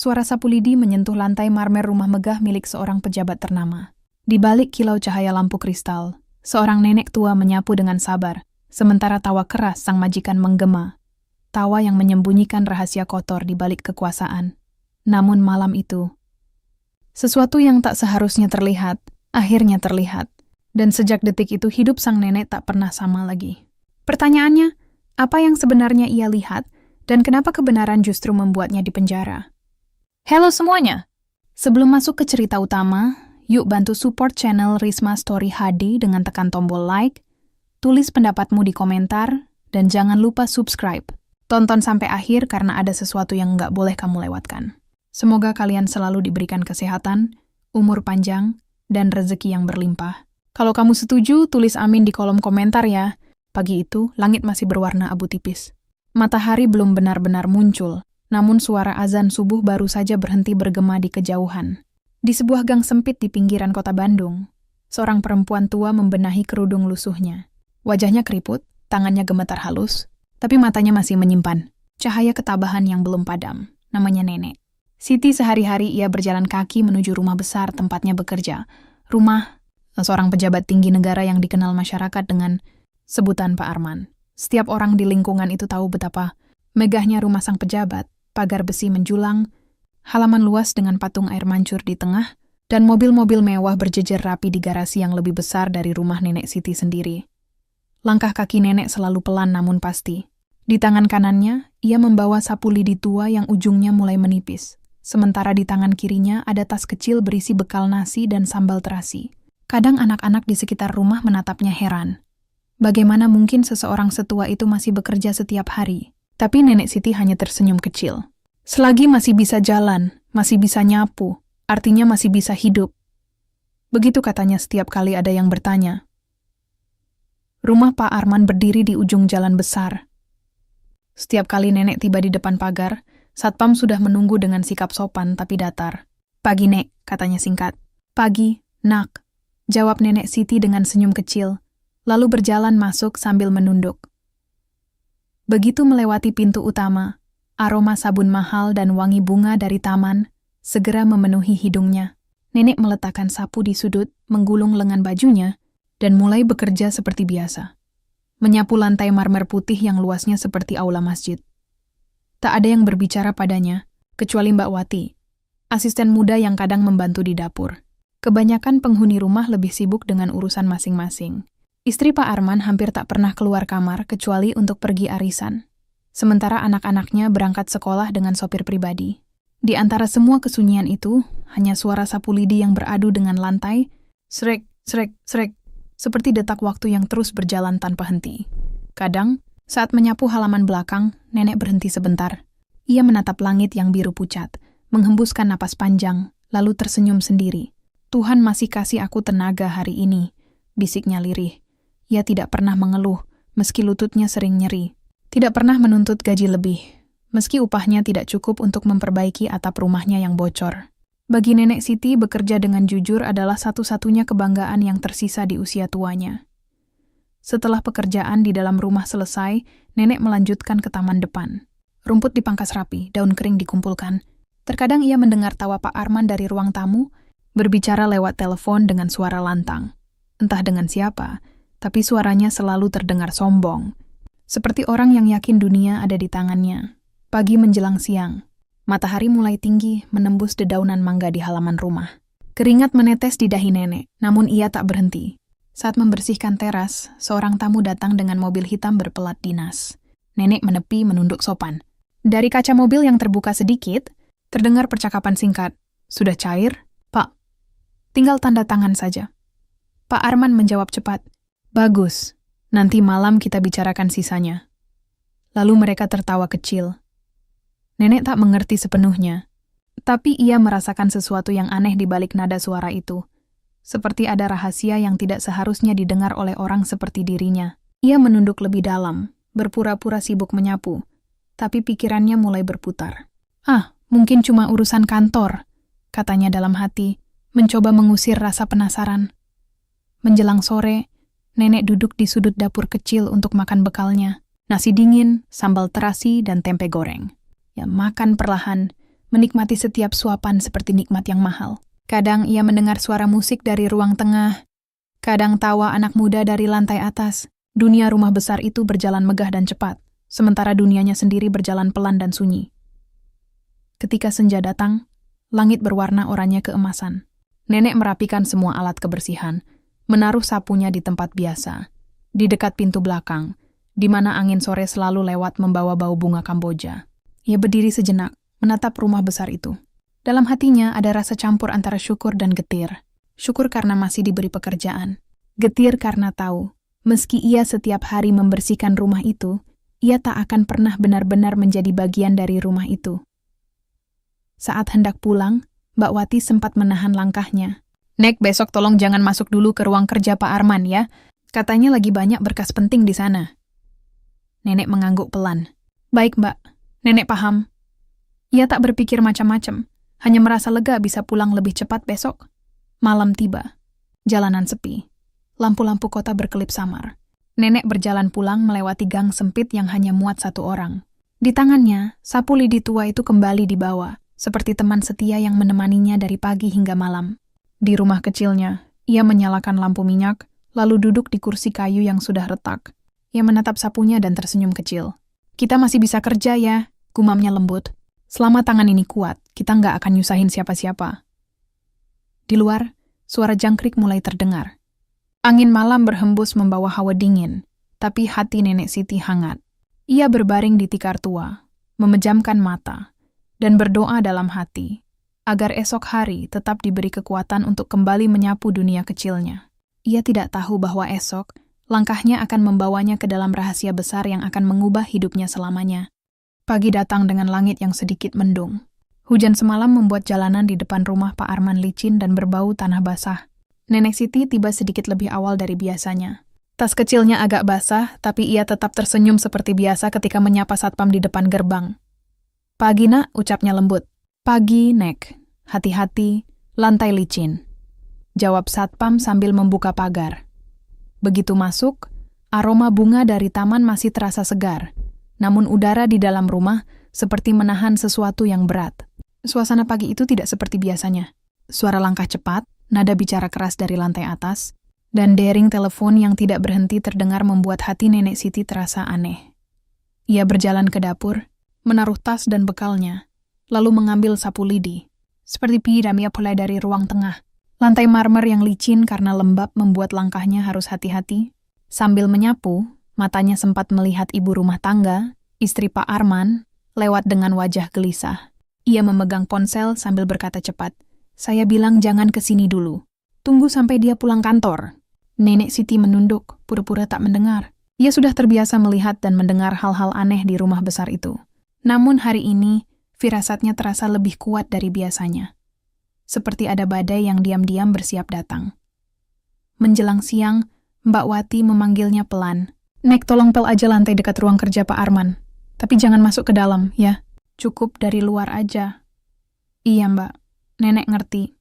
Suara sapu lidi menyentuh lantai marmer rumah megah milik seorang pejabat ternama. Di balik kilau cahaya lampu kristal, seorang nenek tua menyapu dengan sabar, sementara tawa keras sang majikan menggema. Tawa yang menyembunyikan rahasia kotor di balik kekuasaan. Namun malam itu, sesuatu yang tak seharusnya terlihat, akhirnya terlihat. Dan sejak detik itu hidup sang nenek tak pernah sama lagi. Pertanyaannya, apa yang sebenarnya ia lihat, dan kenapa kebenaran justru membuatnya dipenjara? Halo semuanya! Sebelum masuk ke cerita utama, yuk bantu support channel Risma Story HD dengan tekan tombol like, tulis pendapatmu di komentar, dan jangan lupa subscribe. Tonton sampai akhir karena ada sesuatu yang nggak boleh kamu lewatkan. Semoga kalian selalu diberikan kesehatan, umur panjang, dan rezeki yang berlimpah. Kalau kamu setuju, tulis amin di kolom komentar ya. Pagi itu, langit masih berwarna abu tipis. Matahari belum benar-benar muncul, namun suara azan subuh baru saja berhenti bergema di kejauhan. Di sebuah gang sempit di pinggiran kota Bandung, seorang perempuan tua membenahi kerudung lusuhnya. Wajahnya keriput, tangannya gemetar halus, tapi matanya masih menyimpan cahaya ketabahan yang belum padam. Namanya Nenek. Siti sehari-hari ia berjalan kaki menuju rumah besar tempatnya bekerja. Rumah seorang pejabat tinggi negara yang dikenal masyarakat dengan sebutan Pak Arman. Setiap orang di lingkungan itu tahu betapa megahnya rumah sang pejabat, pagar besi menjulang, halaman luas dengan patung air mancur di tengah, dan mobil-mobil mewah berjejer rapi di garasi yang lebih besar dari rumah Nenek Siti sendiri. Langkah kaki Nenek selalu pelan namun pasti. Di tangan kanannya, ia membawa sapu lidi tua yang ujungnya mulai menipis. Sementara di tangan kirinya ada tas kecil berisi bekal nasi dan sambal terasi. Kadang anak-anak di sekitar rumah menatapnya heran. Bagaimana mungkin seseorang setua itu masih bekerja setiap hari? Tapi Nenek Siti hanya tersenyum kecil. Selagi masih bisa jalan, masih bisa nyapu, artinya masih bisa hidup. Begitu katanya setiap kali ada yang bertanya. Rumah Pak Arman berdiri di ujung jalan besar. Setiap kali Nenek tiba di depan pagar, satpam sudah menunggu dengan sikap sopan tapi datar. Pagi, Nek, katanya singkat. Pagi, Nak. Jawab Nenek Siti dengan senyum kecil, lalu berjalan masuk sambil menunduk. Begitu melewati pintu utama, aroma sabun mahal dan wangi bunga dari taman segera memenuhi hidungnya. Nenek meletakkan sapu di sudut, menggulung lengan bajunya, dan mulai bekerja seperti biasa. Menyapu lantai marmer putih yang luasnya seperti aula masjid. Tak ada yang berbicara padanya, kecuali Mbak Wati, asisten muda yang kadang membantu di dapur. Kebanyakan penghuni rumah lebih sibuk dengan urusan masing-masing. Istri Pak Arman hampir tak pernah keluar kamar kecuali untuk pergi arisan. Sementara anak-anaknya berangkat sekolah dengan sopir pribadi. Di antara semua kesunyian itu, hanya suara sapu lidi yang beradu dengan lantai, srek, srek, srek, seperti detak waktu yang terus berjalan tanpa henti. Kadang, saat menyapu halaman belakang, Nenek berhenti sebentar. Ia menatap langit yang biru pucat, menghembuskan napas panjang, lalu tersenyum sendiri. Tuhan masih kasih aku tenaga hari ini, bisiknya lirih. Ia tidak pernah mengeluh, meski lututnya sering nyeri. Tidak pernah menuntut gaji lebih, meski upahnya tidak cukup untuk memperbaiki atap rumahnya yang bocor. Bagi Nenek Siti, bekerja dengan jujur adalah satu-satunya kebanggaan yang tersisa di usia tuanya. Setelah pekerjaan di dalam rumah selesai, Nenek melanjutkan ke taman depan. Rumput dipangkas rapi, daun kering dikumpulkan. Terkadang ia mendengar tawa Pak Arman dari ruang tamu, berbicara lewat telepon dengan suara lantang. Entah dengan siapa, tapi suaranya selalu terdengar sombong. Seperti orang yang yakin dunia ada di tangannya. Pagi menjelang siang, matahari mulai tinggi menembus dedaunan mangga di halaman rumah. Keringat menetes di dahi Nenek, namun ia tak berhenti. Saat membersihkan teras, seorang tamu datang dengan mobil hitam berpelat dinas. Nenek menepi menunduk sopan. Dari kaca mobil yang terbuka sedikit, terdengar percakapan singkat. Sudah cair? Pak. Tinggal tanda tangan saja. Pak Arman menjawab cepat. Bagus, nanti malam kita bicarakan sisanya. Lalu mereka tertawa kecil. Nenek tak mengerti sepenuhnya, tapi ia merasakan sesuatu yang aneh di balik nada suara itu. Seperti ada rahasia yang tidak seharusnya didengar oleh orang seperti dirinya. Ia menunduk lebih dalam, berpura-pura sibuk menyapu, tapi pikirannya mulai berputar. Mungkin cuma urusan kantor, katanya dalam hati, mencoba mengusir rasa penasaran. Menjelang sore, Nenek duduk di sudut dapur kecil untuk makan bekalnya. Nasi dingin, sambal terasi, dan tempe goreng. Ia makan perlahan, menikmati setiap suapan seperti nikmat yang mahal. Kadang ia mendengar suara musik dari ruang tengah, kadang tawa anak muda dari lantai atas. Dunia rumah besar itu berjalan megah dan cepat, sementara dunianya sendiri berjalan pelan dan sunyi. Ketika senja datang, langit berwarna oranye keemasan. Nenek merapikan semua alat kebersihan, menaruh sapunya di tempat biasa, di dekat pintu belakang, di mana angin sore selalu lewat membawa bau bunga Kamboja. Ia berdiri sejenak, menatap rumah besar itu. Dalam hatinya ada rasa campur antara syukur dan getir. Syukur karena masih diberi pekerjaan. Getir karena tahu, meski ia setiap hari membersihkan rumah itu, ia tak akan pernah benar-benar menjadi bagian dari rumah itu. Saat hendak pulang, Mbak Wati sempat menahan langkahnya. "Nek, besok tolong jangan masuk dulu ke ruang kerja Pak Arman ya. Katanya lagi banyak berkas penting di sana." Nenek mengangguk pelan. "Baik, Mbak. Nenek paham." Ia tak berpikir macam-macam, hanya merasa lega bisa pulang lebih cepat besok. Malam tiba. Jalanan sepi. Lampu-lampu kota berkelip samar. Nenek berjalan pulang melewati gang sempit yang hanya muat satu orang. Di tangannya, sapu lidi tua itu kembali dibawa, seperti teman setia yang menemaninya dari pagi hingga malam. Di rumah kecilnya, ia menyalakan lampu minyak, lalu duduk di kursi kayu yang sudah retak. Ia menatap sapunya dan tersenyum kecil. "Kita masih bisa kerja ya," gumamnya lembut. "Selama tangan ini kuat, kita nggak akan nyusahin siapa-siapa." Di luar, suara jangkrik mulai terdengar. Angin malam berhembus membawa hawa dingin, tapi hati Nenek Siti hangat. Ia berbaring di tikar tua, memejamkan mata, dan berdoa dalam hati, agar esok hari tetap diberi kekuatan untuk kembali menyapu dunia kecilnya. Ia tidak tahu bahwa esok, langkahnya akan membawanya ke dalam rahasia besar yang akan mengubah hidupnya selamanya. Pagi datang dengan langit yang sedikit mendung. Hujan semalam membuat jalanan di depan rumah Pak Arman licin dan berbau tanah basah. Nenek Siti tiba sedikit lebih awal dari biasanya. Tas kecilnya agak basah, tapi ia tetap tersenyum seperti biasa ketika menyapa satpam di depan gerbang. "Pagi, Nak," ucapnya lembut. "Pagi, Nek. Hati-hati, lantai licin," jawab satpam sambil membuka pagar. Begitu masuk, aroma bunga dari taman masih terasa segar, namun udara di dalam rumah seperti menahan sesuatu yang berat. Suasana pagi itu tidak seperti biasanya. Suara langkah cepat, nada bicara keras dari lantai atas, dan dering telepon yang tidak berhenti terdengar membuat hati Nenek Siti terasa aneh. Ia berjalan ke dapur, menaruh tas dan bekalnya, lalu mengambil sapu lidi. Seperti piramida mulai dari ruang tengah. Lantai marmer yang licin karena lembab membuat langkahnya harus hati-hati. Sambil menyapu, matanya sempat melihat ibu rumah tangga, istri Pak Arman, lewat dengan wajah gelisah. Ia memegang ponsel sambil berkata cepat, "Saya bilang jangan ke sini dulu. Tunggu sampai dia pulang kantor." Nenek Siti menunduk, pura-pura tak mendengar. Ia sudah terbiasa melihat dan mendengar hal-hal aneh di rumah besar itu. Namun hari ini, firasatnya terasa lebih kuat dari biasanya. Seperti ada badai yang diam-diam bersiap datang. Menjelang siang, Mbak Wati memanggilnya pelan. "Nek, tolong pel aja lantai dekat ruang kerja Pak Arman. Tapi jangan masuk ke dalam, ya. Cukup dari luar aja." "Iya, Mbak." Nenek ngerti.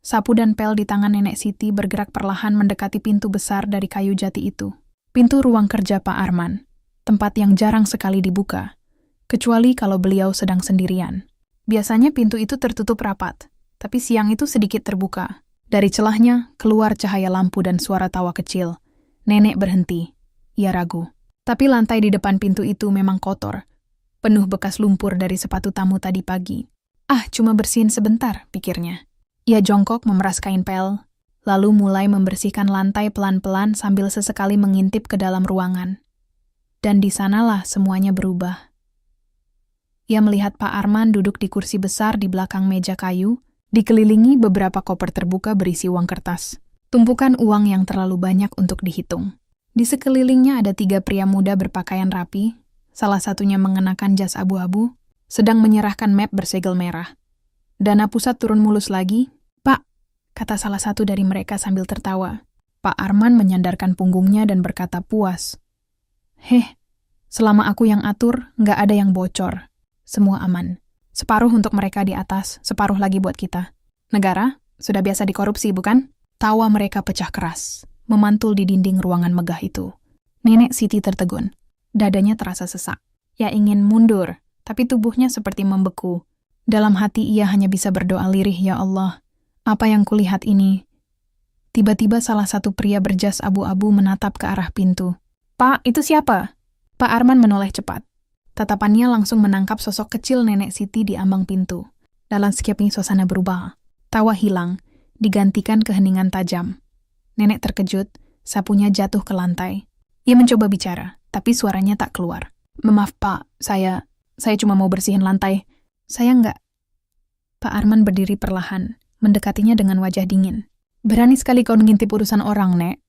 Sapu dan pel di tangan Nenek Siti bergerak perlahan mendekati pintu besar dari kayu jati itu. Pintu ruang kerja Pak Arman, tempat yang jarang sekali dibuka, kecuali kalau beliau sedang sendirian. Biasanya pintu itu tertutup rapat, tapi siang itu sedikit terbuka. Dari celahnya keluar cahaya lampu dan suara tawa kecil. Nenek berhenti. Ia ragu. Tapi lantai di depan pintu itu memang kotor, penuh bekas lumpur dari sepatu tamu tadi pagi. "Ah, cuma bersihin sebentar," pikirnya. Ia jongkok memeras kain pel, lalu mulai membersihkan lantai pelan-pelan sambil sesekali mengintip ke dalam ruangan. Dan di sanalah semuanya berubah. Ia melihat Pak Arman duduk di kursi besar di belakang meja kayu, dikelilingi beberapa koper terbuka berisi uang kertas. Tumpukan uang yang terlalu banyak untuk dihitung. Di sekelilingnya ada 3 pria muda berpakaian rapi, salah satunya mengenakan jas abu-abu, sedang menyerahkan map bersegel merah. Dana pusat turun mulus lagi. "Pak," kata salah satu dari mereka sambil tertawa. Pak Arman menyandarkan punggungnya dan berkata puas, "Heh, selama aku yang atur, nggak ada yang bocor. Semua aman. Separuh untuk mereka di atas, separuh lagi buat kita. Negara sudah biasa dikorupsi, bukan?" Tawa mereka pecah keras, memantul di dinding ruangan megah itu. Nenek Siti tertegun. Dadanya terasa sesak. Ia ingin mundur, tapi tubuhnya seperti membeku. Dalam hati ia hanya bisa berdoa lirih, "Ya Allah, apa yang kulihat ini?" Tiba-tiba salah satu pria berjas abu-abu menatap ke arah pintu. "Pak, itu siapa?" Pak Arman menoleh cepat. Tatapannya langsung menangkap sosok kecil Nenek Siti di ambang pintu. Dalam sekejap suasana berubah. Tawa hilang, digantikan keheningan tajam. Nenek terkejut, sapunya jatuh ke lantai. Ia mencoba bicara, tapi suaranya tak keluar. "Maaf Pak, saya cuma mau bersihin lantai. Saya enggak." Pak Arman berdiri perlahan, mendekatinya dengan wajah dingin. "Berani sekali kau ngintip urusan orang, Nek."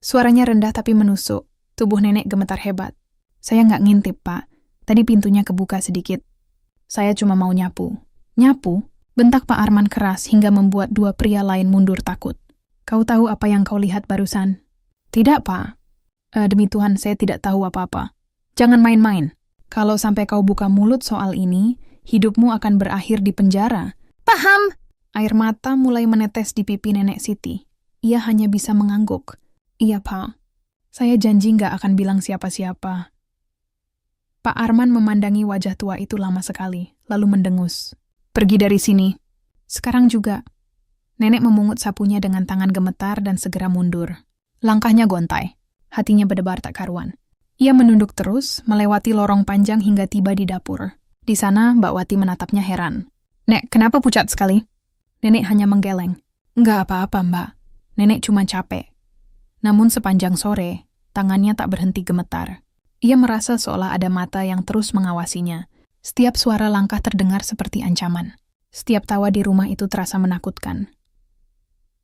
Suaranya rendah tapi menusuk. Tubuh Nenek gemetar hebat. "Saya nggak ngintip, Pak. Tadi pintunya kebuka sedikit. Saya cuma mau nyapu." "Nyapu?" bentak Pak Arman keras hingga membuat dua pria lain mundur takut. "Kau tahu apa yang kau lihat barusan?" "Tidak, Pak. Demi Tuhan, saya tidak tahu apa-apa." "Jangan main-main. Kalau sampai kau buka mulut soal ini, hidupmu akan berakhir di penjara." "Paham!" Air mata mulai menetes di pipi Nenek Siti. Ia hanya bisa mengangguk. "Iya, Pak. Saya janji nggak akan bilang siapa-siapa." Pak Arman memandangi wajah tua itu lama sekali, lalu mendengus. "Pergi dari sini." "Sekarang juga." Nenek memungut sapunya dengan tangan gemetar dan segera mundur. Langkahnya gontai. Hatinya berdebar tak karuan. Ia menunduk terus, melewati lorong panjang hingga tiba di dapur. Di sana, Mbak Wati menatapnya heran. "Nek, kenapa pucat sekali?" Nenek hanya menggeleng. "Enggak apa-apa, Mbak. Nenek cuma capek." Namun sepanjang sore, tangannya tak berhenti gemetar. Ia merasa seolah ada mata yang terus mengawasinya. Setiap suara langkah terdengar seperti ancaman. Setiap tawa di rumah itu terasa menakutkan.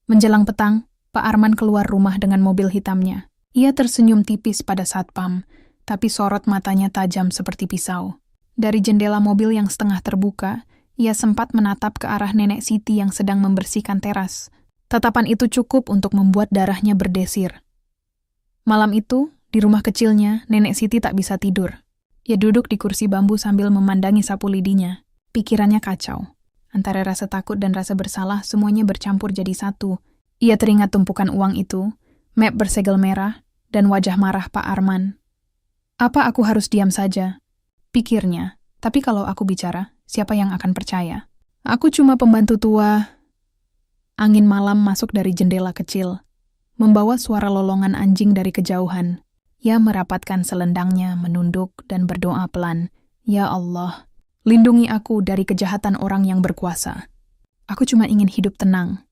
Menjelang petang, Pak Arman keluar rumah dengan mobil hitamnya. Ia tersenyum tipis pada satpam, tapi sorot matanya tajam seperti pisau. Dari jendela mobil yang setengah terbuka, ia sempat menatap ke arah Nenek Siti yang sedang membersihkan teras. Tatapan itu cukup untuk membuat darahnya berdesir. Malam itu, di rumah kecilnya, Nenek Siti tak bisa tidur. Ia duduk di kursi bambu sambil memandangi sapu lidinya. Pikirannya kacau. Antara rasa takut dan rasa bersalah, semuanya bercampur jadi satu. Ia teringat tumpukan uang itu, map bersegel merah, dan wajah marah Pak Arman. "Apa aku harus diam saja?" pikirnya. "Tapi kalau aku bicara, siapa yang akan percaya? Aku cuma pembantu tua." Angin malam masuk dari jendela kecil, membawa suara lolongan anjing dari kejauhan. Ia merapatkan selendangnya, menunduk, dan berdoa pelan. "Ya Allah, lindungi aku dari kejahatan orang yang berkuasa. Aku cuma ingin hidup tenang."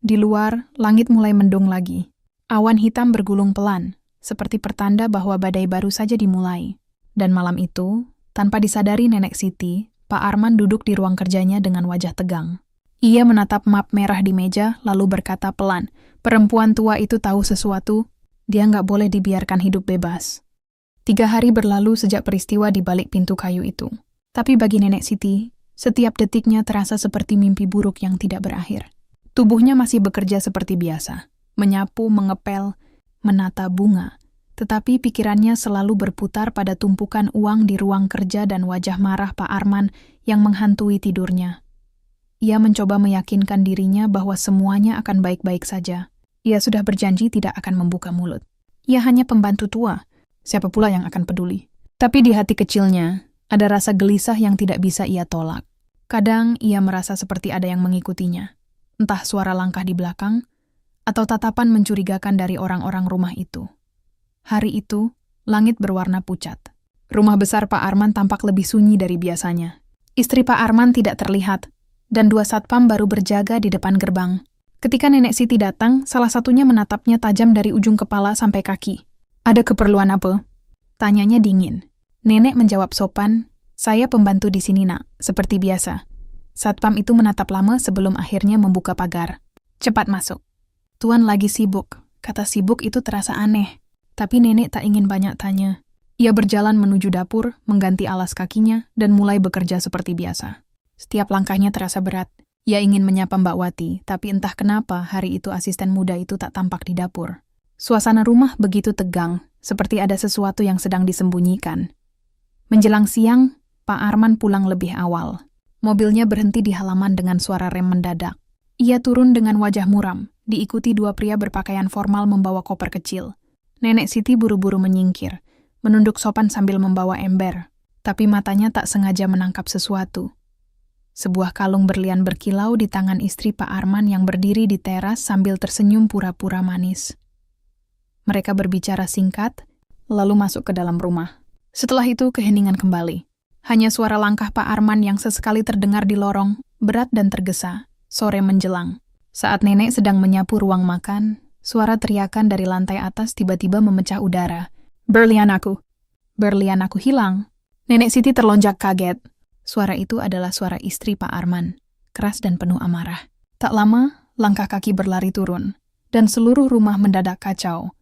Di luar, langit mulai mendung lagi. Awan hitam bergulung pelan, seperti pertanda bahwa badai baru saja dimulai. Dan malam itu, tanpa disadari Nenek Siti, Pak Arman duduk di ruang kerjanya dengan wajah tegang. Ia menatap map merah di meja, lalu berkata pelan, "Perempuan tua itu tahu sesuatu, dia nggak boleh dibiarkan hidup bebas." 3 hari berlalu sejak peristiwa di balik pintu kayu itu. Tapi bagi Nenek Siti, setiap detiknya terasa seperti mimpi buruk yang tidak berakhir. Tubuhnya masih bekerja seperti biasa, menyapu, mengepel, menata bunga. Tetapi pikirannya selalu berputar pada tumpukan uang di ruang kerja dan wajah marah Pak Arman yang menghantui tidurnya. Ia mencoba meyakinkan dirinya bahwa semuanya akan baik-baik saja. Ia sudah berjanji tidak akan membuka mulut. Ia hanya pembantu tua, siapa pula yang akan peduli? Tapi di hati kecilnya, ada rasa gelisah yang tidak bisa ia tolak. Kadang ia merasa seperti ada yang mengikutinya. Entah suara langkah di belakang, atau tatapan mencurigakan dari orang-orang rumah itu. Hari itu, langit berwarna pucat. Rumah besar Pak Arman tampak lebih sunyi dari biasanya. Istri Pak Arman tidak terlihat, dan 2 satpam baru berjaga di depan gerbang. Ketika Nenek Siti datang, salah satunya menatapnya tajam dari ujung kepala sampai kaki. "Ada keperluan apa?" tanyanya dingin. Nenek menjawab sopan, "Saya pembantu di sini, Nak, seperti biasa." Satpam itu menatap lama sebelum akhirnya membuka pagar. "Cepat masuk." "Tuan lagi sibuk." Kata sibuk itu terasa aneh. Tapi Nenek tak ingin banyak tanya. Ia berjalan menuju dapur, mengganti alas kakinya, dan mulai bekerja seperti biasa. Setiap langkahnya terasa berat. Ia ingin menyapa Mbak Wati, tapi entah kenapa hari itu asisten muda itu tak tampak di dapur. Suasana rumah begitu tegang, seperti ada sesuatu yang sedang disembunyikan. Menjelang siang, Pak Arman pulang lebih awal. Mobilnya berhenti di halaman dengan suara rem mendadak. Ia turun dengan wajah muram, diikuti 2 pria berpakaian formal membawa koper kecil. Nenek Siti buru-buru menyingkir, menunduk sopan sambil membawa ember, tapi matanya tak sengaja menangkap sesuatu. Sebuah kalung berlian berkilau di tangan istri Pak Arman yang berdiri di teras sambil tersenyum pura-pura manis. Mereka berbicara singkat, lalu masuk ke dalam rumah. Setelah itu keheningan kembali. Hanya suara langkah Pak Arman yang sesekali terdengar di lorong, berat dan tergesa. Sore menjelang. Saat nenek sedang menyapu ruang makan, suara teriakan dari lantai atas tiba-tiba memecah udara. Berlian aku! Berlian aku hilang! Nenek Siti terlonjak kaget. Suara itu adalah suara istri Pak Arman, keras dan penuh amarah. Tak lama, langkah kaki berlari turun, dan seluruh rumah mendadak kacau.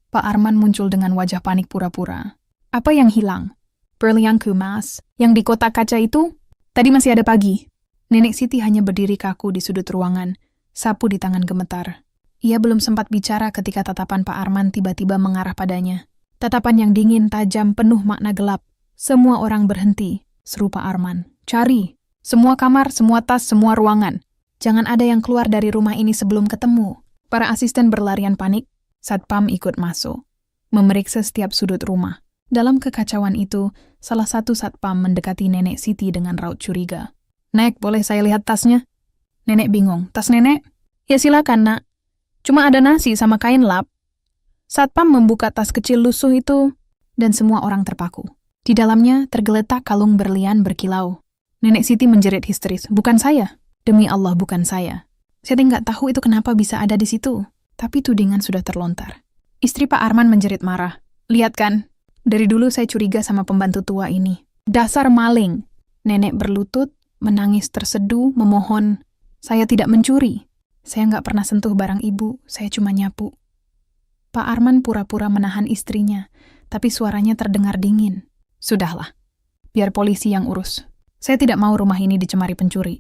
Pak Arman muncul dengan wajah panik pura-pura. Apa yang hilang? Berlianku, Mas. Yang di kotak kaca itu? Tadi masih ada pagi. Nenek Siti hanya berdiri kaku di sudut ruangan, sapu di tangan gemetar. Ia belum sempat bicara ketika tatapan Pak Arman tiba-tiba mengarah padanya. Tatapan yang dingin, tajam, penuh makna gelap. Semua orang berhenti. Seru Pak Arman. Cari. Semua kamar, semua tas, semua ruangan. Jangan ada yang keluar dari rumah ini sebelum ketemu. Para asisten berlarian panik. Satpam ikut masuk. Memeriksa setiap sudut rumah. Dalam kekacauan itu, salah satu satpam mendekati Nenek Siti dengan raut curiga. Nek, boleh saya lihat tasnya? Nenek bingung. Tas nenek? Ya silakan, nak. Cuma ada nasi sama kain lap. Satpam membuka tas kecil lusuh itu, dan semua orang terpaku. Di dalamnya tergeletak kalung berlian berkilau. Nenek Siti menjerit histeris. Bukan saya. Demi Allah, bukan saya. Saya nggak tahu itu kenapa bisa ada di situ. Tapi tudingan sudah terlontar. Istri Pak Arman menjerit marah. Lihat kan, dari dulu saya curiga sama pembantu tua ini. Dasar maling. Nenek berlutut, menangis terseduh, memohon. Saya tidak mencuri. Saya nggak pernah sentuh barang ibu, saya cuma nyapu. Pak Arman pura-pura menahan istrinya, tapi suaranya terdengar dingin. Sudahlah, biar polisi yang urus. Saya tidak mau rumah ini dicemari pencuri.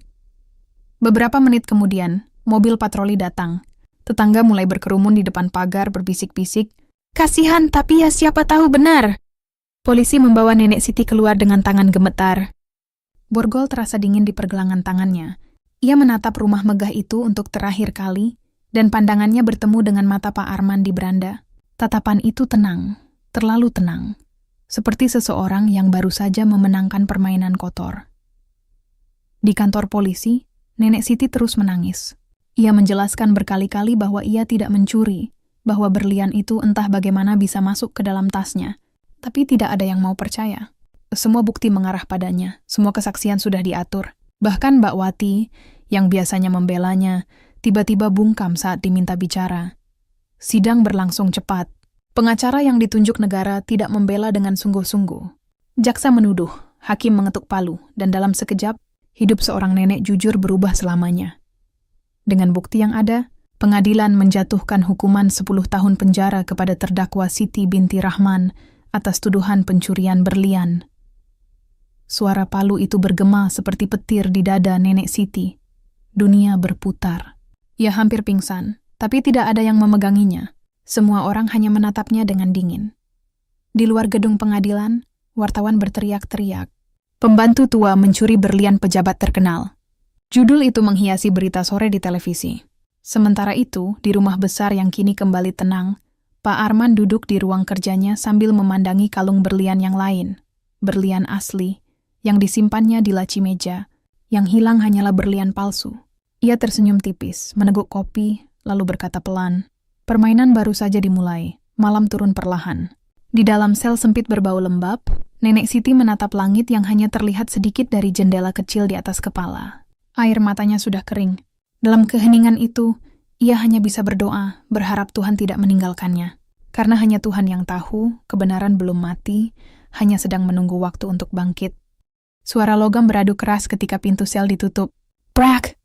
Beberapa menit kemudian, mobil patroli datang. Tetangga mulai berkerumun di depan pagar berbisik-bisik. Kasihan, tapi ya siapa tahu benar. Polisi membawa Nenek Siti keluar dengan tangan gemetar. Borgol terasa dingin di pergelangan tangannya. Ia menatap rumah megah itu untuk terakhir kali, dan pandangannya bertemu dengan mata Pak Arman di beranda. Tatapan itu tenang, terlalu tenang. Seperti seseorang yang baru saja memenangkan permainan kotor. Di kantor polisi, Nenek Siti terus menangis. Ia menjelaskan berkali-kali bahwa ia tidak mencuri, bahwa berlian itu entah bagaimana bisa masuk ke dalam tasnya. Tapi tidak ada yang mau percaya. Semua bukti mengarah padanya, semua kesaksian sudah diatur. Bahkan Mbak Wati, yang biasanya membelanya, tiba-tiba bungkam saat diminta bicara. Sidang berlangsung cepat. Pengacara yang ditunjuk negara tidak membela dengan sungguh-sungguh. Jaksa menuduh, hakim mengetuk palu, dan dalam sekejap, hidup seorang nenek jujur berubah selamanya. Dengan bukti yang ada, pengadilan menjatuhkan hukuman 10 tahun penjara kepada terdakwa Siti binti Rahman atas tuduhan pencurian berlian. Suara palu itu bergema seperti petir di dada Nenek Siti. Dunia berputar. Ia hampir pingsan, tapi tidak ada yang memeganginya. Semua orang hanya menatapnya dengan dingin. Di luar gedung pengadilan, wartawan berteriak-teriak. Pembantu tua mencuri berlian pejabat terkenal. Judul itu menghiasi berita sore di televisi. Sementara itu, di rumah besar yang kini kembali tenang, Pak Arman duduk di ruang kerjanya sambil memandangi kalung berlian yang lain. Berlian asli, yang disimpannya di laci meja. Yang hilang hanyalah berlian palsu. Ia tersenyum tipis, meneguk kopi, lalu berkata pelan, permainan baru saja dimulai, malam turun perlahan. Di dalam sel sempit berbau lembab, Nenek Siti menatap langit yang hanya terlihat sedikit dari jendela kecil di atas kepala. Air matanya sudah kering. Dalam keheningan itu, ia hanya bisa berdoa, berharap Tuhan tidak meninggalkannya. Karena hanya Tuhan yang tahu, kebenaran belum mati, hanya sedang menunggu waktu untuk bangkit. Suara logam beradu keras ketika pintu sel ditutup. Brak!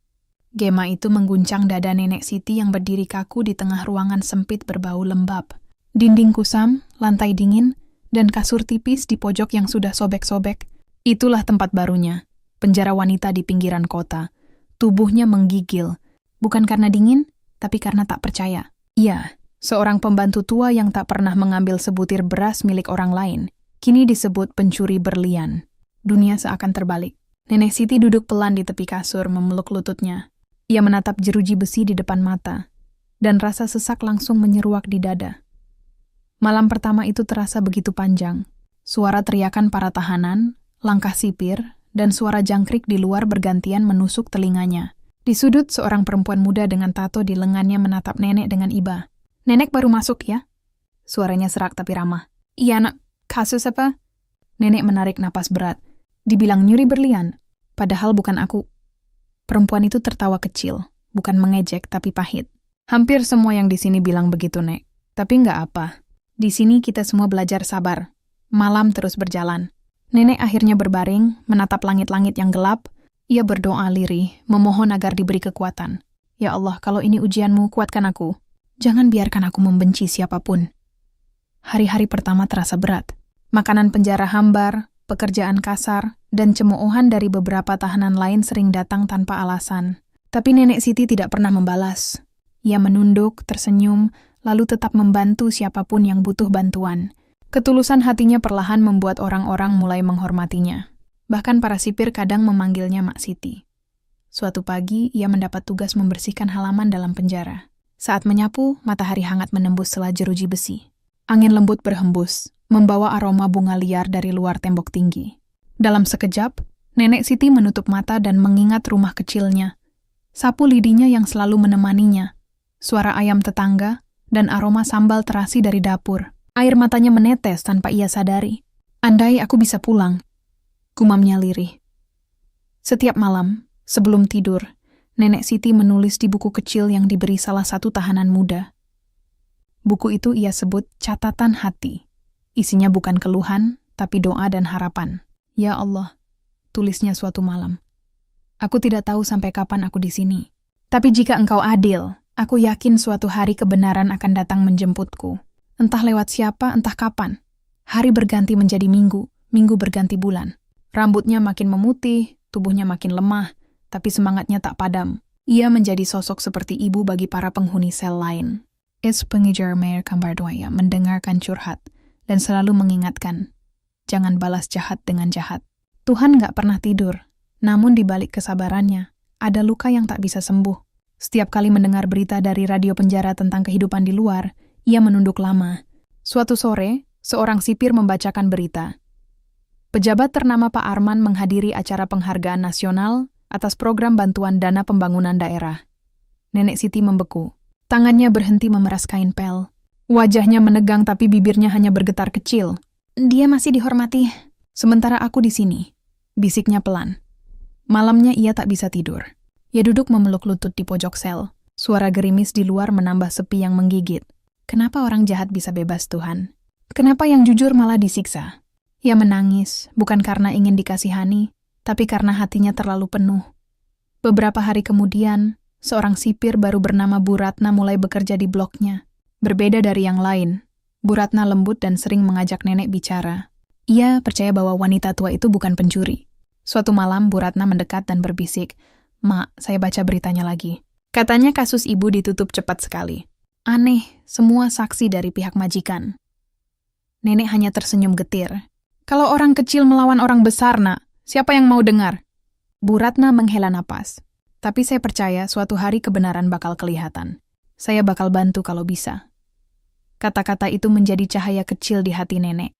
Gema itu mengguncang dada Nenek Siti yang berdiri kaku di tengah ruangan sempit berbau lembab. Dinding kusam, lantai dingin, dan kasur tipis di pojok yang sudah sobek-sobek. Itulah tempat barunya, penjara wanita di pinggiran kota. Tubuhnya menggigil, bukan karena dingin, tapi karena tak percaya. Ia, seorang pembantu tua yang tak pernah mengambil sebutir beras milik orang lain, kini disebut pencuri berlian. Dunia seakan terbalik. Nenek Siti duduk pelan di tepi kasur memeluk lututnya. Ia menatap jeruji besi di depan mata, dan rasa sesak langsung menyeruak di dada. Malam pertama itu terasa begitu panjang. Suara teriakan para tahanan, langkah sipir, dan suara jangkrik di luar bergantian menusuk telinganya. Di sudut, seorang perempuan muda dengan tato di lengannya menatap nenek dengan iba. "Nenek baru masuk ya?" Suaranya serak tapi ramah. "Iya, Nak. Kasus apa?" Nenek menarik napas berat. "Dibilang nyuri berlian, padahal bukan aku." Perempuan itu tertawa kecil, bukan mengejek tapi pahit. "Hampir semua yang di sini bilang begitu, Nek. Tapi nggak apa. Di sini kita semua belajar sabar. Malam terus berjalan." Nenek akhirnya berbaring, menatap langit-langit yang gelap. Ia berdoa lirih, memohon agar diberi kekuatan. "Ya Allah, kalau ini ujianmu, kuatkan aku. Jangan biarkan aku membenci siapapun." Hari-hari pertama terasa berat. Makanan penjara hambar, pekerjaan kasar, dan cemoohan dari beberapa tahanan lain sering datang tanpa alasan. Tapi Nenek Siti tidak pernah membalas. Ia menunduk, tersenyum, lalu tetap membantu siapapun yang butuh bantuan. Ketulusan hatinya perlahan membuat orang-orang mulai menghormatinya. Bahkan para sipir kadang memanggilnya Mak Siti. Suatu pagi, ia mendapat tugas membersihkan halaman dalam penjara. Saat menyapu, matahari hangat menembus sela jeruji besi. Angin lembut berhembus, membawa aroma bunga liar dari luar tembok tinggi. Dalam sekejap, Nenek Siti menutup mata dan mengingat rumah kecilnya. Sapu lidinya yang selalu menemaninya, suara ayam tetangga, dan aroma sambal terasi dari dapur. Air matanya menetes tanpa ia sadari. "Andai aku bisa pulang," gumamnya lirih. Setiap malam, sebelum tidur, Nenek Siti menulis di buku kecil yang diberi salah satu tahanan muda. Buku itu ia sebut catatan hati. Isinya bukan keluhan, tapi doa dan harapan. "Ya Allah," tulisnya suatu malam. "Aku tidak tahu sampai kapan aku di sini. Tapi jika Engkau adil, aku yakin suatu hari kebenaran akan datang menjemputku. Entah lewat siapa, entah kapan. Hari berganti menjadi minggu, minggu berganti bulan. Rambutnya makin memutih, tubuhnya makin lemah, tapi semangatnya tak padam. Ia menjadi sosok seperti ibu bagi para penghuni sel lain." Pengejar Mayor Kambardoya mendengarkan curhat dan selalu mengingatkan, jangan balas jahat dengan jahat. Tuhan gak pernah tidur, namun di balik kesabarannya, ada luka yang tak bisa sembuh. Setiap kali mendengar berita dari radio penjara tentang kehidupan di luar, ia menunduk lama. Suatu sore, seorang sipir membacakan berita. Pejabat ternama Pak Arman menghadiri acara penghargaan nasional atas program bantuan dana pembangunan daerah. Nenek Siti membeku. Tangannya berhenti memeras kain pel. Wajahnya menegang tapi bibirnya hanya bergetar kecil. "Dia masih dihormati, sementara aku di sini," bisiknya pelan. Malamnya ia tak bisa tidur. Ia duduk memeluk lutut di pojok sel. Suara gerimis di luar menambah sepi yang menggigit. Kenapa orang jahat bisa bebas, Tuhan? Kenapa yang jujur malah disiksa? Ia menangis, bukan karena ingin dikasihani, tapi karena hatinya terlalu penuh. Beberapa hari kemudian, seorang sipir baru bernama Bu Ratna mulai bekerja di bloknya. Berbeda dari yang lain, Bu Ratna lembut dan sering mengajak nenek bicara. Ia percaya bahwa wanita tua itu bukan pencuri. Suatu malam, Bu Ratna mendekat dan berbisik, "Mak, saya baca beritanya lagi. Katanya kasus ibu ditutup cepat sekali. Aneh, semua saksi dari pihak majikan." Nenek hanya tersenyum getir. "Kalau orang kecil melawan orang besar, Nak, siapa yang mau dengar?" Bu Ratna menghela napas. "Tapi saya percaya suatu hari kebenaran bakal kelihatan. Saya bakal bantu kalau bisa." Kata-kata itu menjadi cahaya kecil di hati nenek.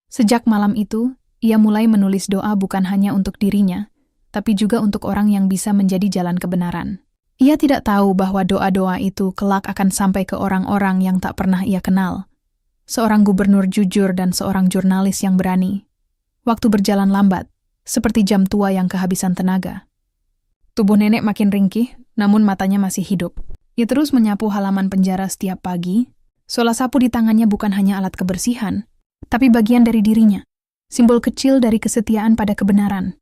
Sejak malam itu, ia mulai menulis doa bukan hanya untuk dirinya, tapi juga untuk orang yang bisa menjadi jalan kebenaran. Ia tidak tahu bahwa doa-doa itu kelak akan sampai ke orang-orang yang tak pernah ia kenal. Seorang gubernur jujur dan seorang jurnalis yang berani. Waktu berjalan lambat, seperti jam tua yang kehabisan tenaga. Tubuh nenek makin ringkih, namun matanya masih hidup. Ia terus menyapu halaman penjara setiap pagi. Sola sapu di tangannya bukan hanya alat kebersihan, tapi bagian dari dirinya, simbol kecil dari kesetiaan pada kebenaran.